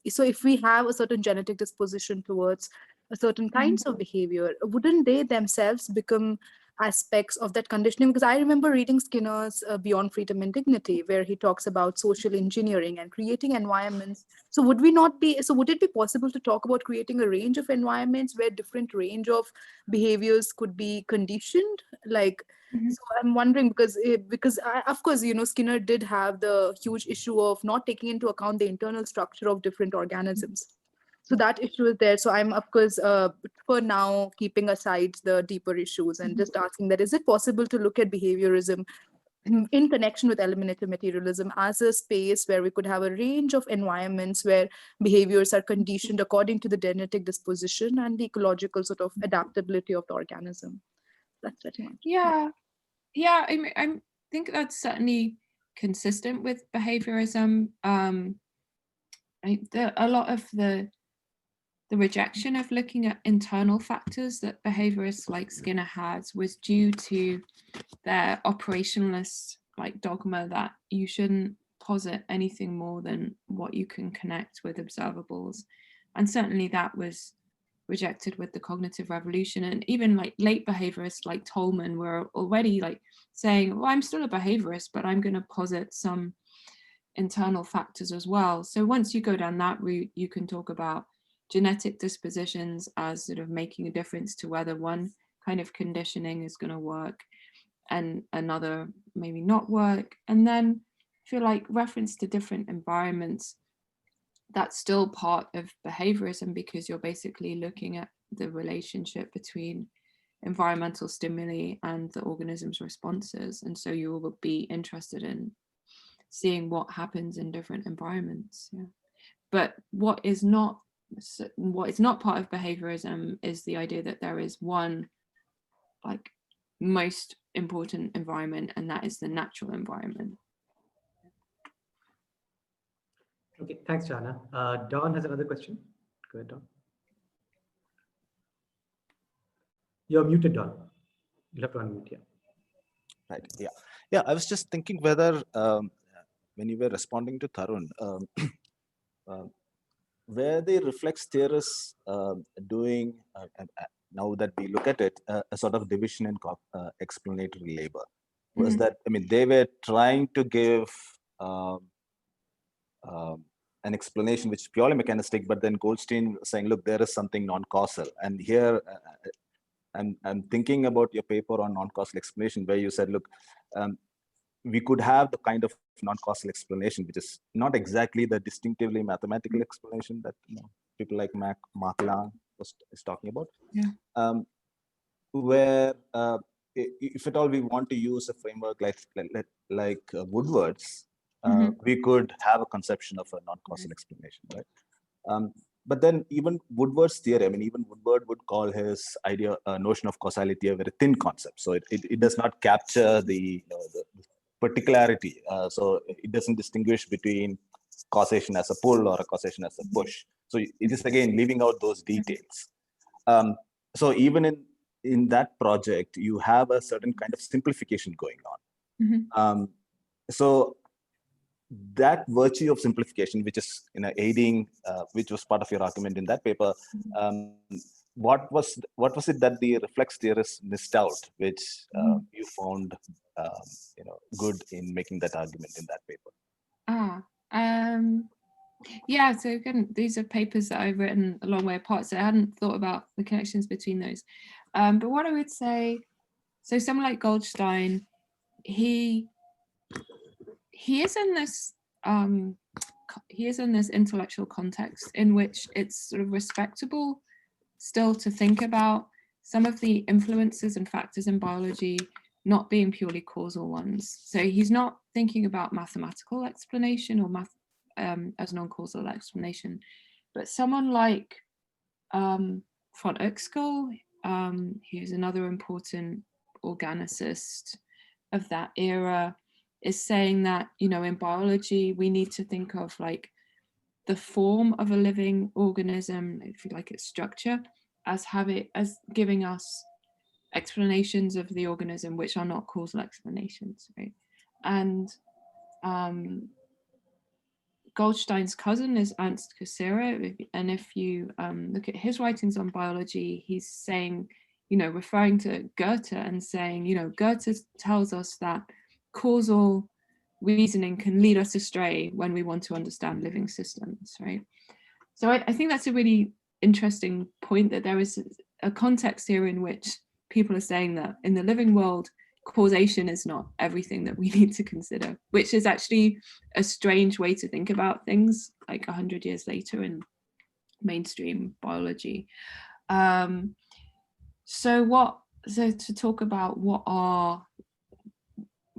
so if we have a certain genetic disposition towards a certain kinds of behavior, wouldn't they themselves become aspects of that conditioning? Because I remember reading Skinner's Beyond Freedom and Dignity, where he talks about social engineering and creating environments. So would it be possible to talk about creating a range of environments where different range of behaviors could be conditioned? So I'm wondering because of course, Skinner did have the huge issue of not taking into account the internal structure of different organisms. So that issue is there. So I'm, of course, for now, keeping aside the deeper issues and just asking that, is it possible to look at behaviorism in connection with eliminative materialism as a space where we could have a range of environments where behaviors are conditioned according to the genetic disposition and the ecological sort of adaptability of the organism? That's pretty much. I think that's certainly consistent with behaviorism. A lot of the rejection of looking at internal factors that behaviorists like Skinner had was due to their operationalist dogma that you shouldn't posit anything more than what you can connect with observables. And certainly that was rejected with the cognitive revolution. And even late behaviorists like Tolman were already saying, well, I'm still a behaviorist, but I'm going to posit some internal factors as well. So once you go down that route, you can talk about genetic dispositions as sort of making a difference to whether one kind of conditioning is going to work and another maybe not work. And then I feel like reference to different environments, that's still part of behaviorism because you're basically looking at the relationship between environmental stimuli and the organism's responses. And so you will be interested in seeing what happens in different environments. But what is not part of behaviorism is the idea that there is one most important environment, and that is the natural environment. Okay, thanks, Jana. Don has another question. Go ahead, Don. You're muted, Don. You'll have to unmute, Right, yeah. I was just thinking whether when you were responding to Tarun, were the reflex theorists doing, now that we look at it, a sort of division in explanatory labor? Was that, they were trying to give an explanation which is purely mechanistic, but then Goldstein saying, look, there is something non-causal. And here, I'm thinking about your paper on non-causal explanation, where you said, look, we could have the kind of non-causal explanation, which is not exactly the distinctively mathematical explanation that people like Mark Lang is talking about. Where if at all we want to use a framework like Woodward's, we could have a conception of a non-causal explanation, right? But then even Woodward's theory, even Woodward would call his notion of causality a very thin concept. So it does not capture the particularity. So it doesn't distinguish between causation as a pull or a causation as a push. So it is again leaving out those details. So even in that project, you have a certain kind of simplification going on. So that virtue of simplification, which is aiding, which was part of your argument in that paper, what was it that the reflex theorists missed out, which you found good in making that argument in that paper? Yeah, so again, these are papers that I've written a long way apart, so I hadn't thought about the connections between those. But what I would say, so someone like Goldstein, he is in this intellectual context in which it's sort of respectable still to think about some of the influences and factors in biology not being purely causal ones. So he's not thinking about mathematical explanation or math as non-causal explanation, but someone like von Uexküll, who's another important organicist of that era, is saying that, in biology, we need to think of like the form of a living organism, if you like, its structure, as giving us explanations of the organism which are not causal explanations, right? And Goldstein's cousin is Ernst Cassirer, and if you look at his writings on biology, he's saying, referring to Goethe and saying, Goethe tells us that causal reasoning can lead us astray when we want to understand living systems, right? So I think that's a really interesting point, that there is a context here in which people are saying that in the living world, causation is not everything that we need to consider, which is actually a strange way to think about things like 100 years later in mainstream biology. So to talk about what are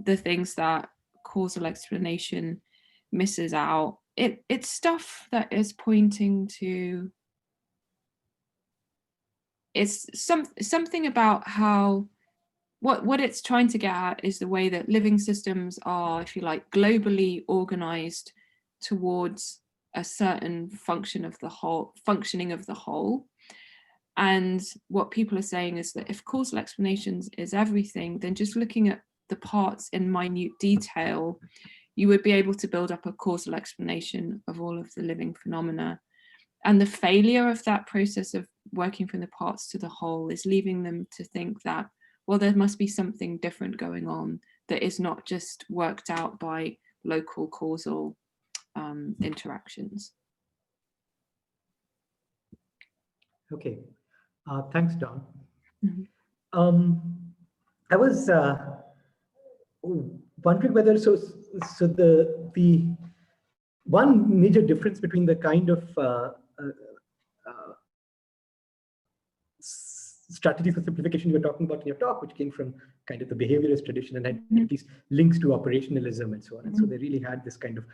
the things that causal explanation misses out, it's stuff that is pointing to, it's something about how what it's trying to get at is the way that living systems are, if you like, globally organized towards a certain functioning of the whole. And what people are saying is that if causal explanations is everything, then just looking at the parts in minute detail, you would be able to build up a causal explanation of all of the living phenomena. And the failure of that process of working from the parts to the whole is leaving them to think that, well, there must be something different going on that is not just worked out by local causal interactions. Okay, thanks, Dawn. Mm-hmm. I was wondering whether the one major difference between the kind of strategies for simplification you were talking about in your talk, which came from kind of the behaviorist tradition and had these links to operationalism and so on. And so they really had this kind of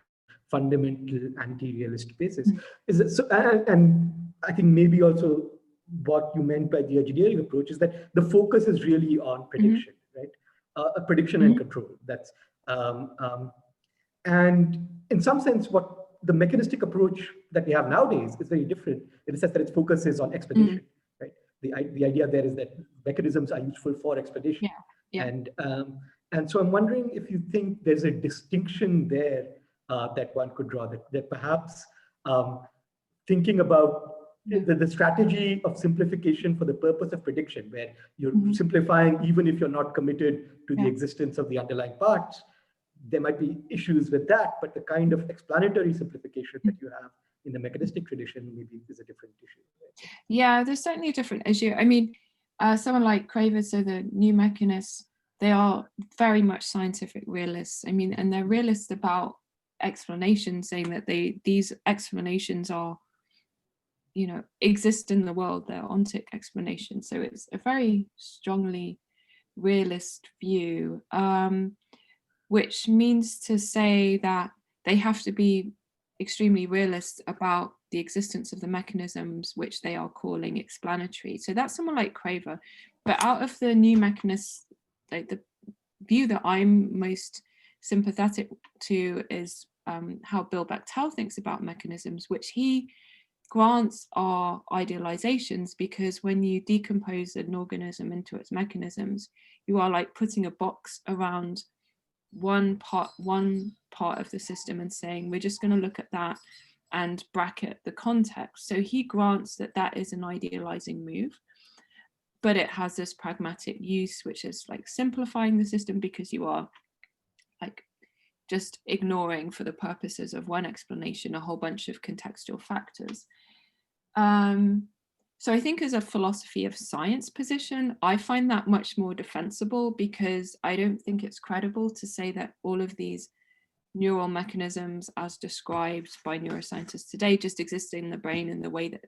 fundamental anti-realist basis. Is it, so, and I think maybe also what you meant by the engineering approach is that the focus is really on prediction, right? Prediction and control. That's and in some sense, what the mechanistic approach that we have nowadays is very different in the sense that its focus is on explanation, right? The idea there is that mechanisms are useful for explanation. And so I'm wondering if you think there's a distinction there that one could draw, that perhaps thinking about the strategy of simplification for the purpose of prediction, where you're simplifying even if you're not committed to the existence of the underlying parts, there might be issues with that, but the kind of explanatory simplification that you have in the mechanistic tradition maybe is a different issue. Right? Yeah, there's certainly a different issue. I mean, someone like Craver, so the new mechanists, they are very much scientific realists. I mean, and they're realists about explanations, saying that these explanations are, exist in the world. They're ontic explanations. So it's a very strongly realist view, which means to say that they have to be extremely realist about the existence of the mechanisms which they are calling explanatory. So that's someone like Craver. But out of the new mechanists, like the view that I'm most sympathetic to is how Bill Bechtel thinks about mechanisms, which he grants are idealizations, because when you decompose an organism into its mechanisms, you are like putting a box around one part of the system and saying, we're just going to look at that and bracket the context. So he grants that that is an idealizing move, but it has this pragmatic use, which is like simplifying the system because you are like just ignoring, for the purposes of one explanation, a whole bunch of contextual factors. So I think as a philosophy of science position, I find that much more defensible, because I don't think it's credible to say that all of these neural mechanisms as described by neuroscientists today just exist in the brain in the way that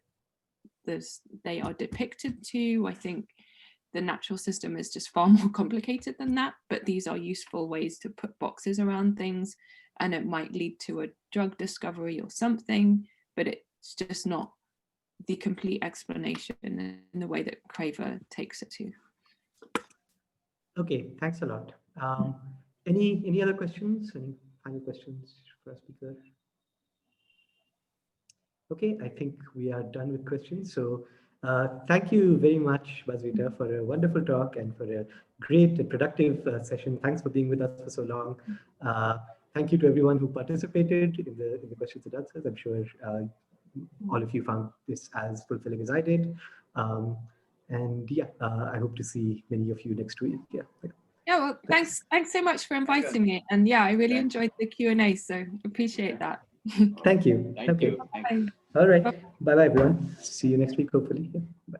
they are depicted to. I think the natural system is just far more complicated than that, but these are useful ways to put boxes around things, and it might lead to a drug discovery or something, but it's just not the complete explanation in the way that Craver takes it to. Okay, thanks a lot. Any other questions? Any final questions for our speaker? Okay, I think we are done with questions. So thank you very much, Mazviita, for a wonderful talk and for a great and productive session. Thanks for being with us for so long. Thank you to everyone who participated in the questions and answers. I'm sure all of you found this as fulfilling as I did. And yeah, I hope to see many of you next week. Yeah. Yeah, well, thanks so much for inviting me. And yeah, I really enjoyed the Q&A, so appreciate that. Thank you. Thank you. Bye. All right. Bye-bye, everyone. See you next week, hopefully. Yeah. Bye.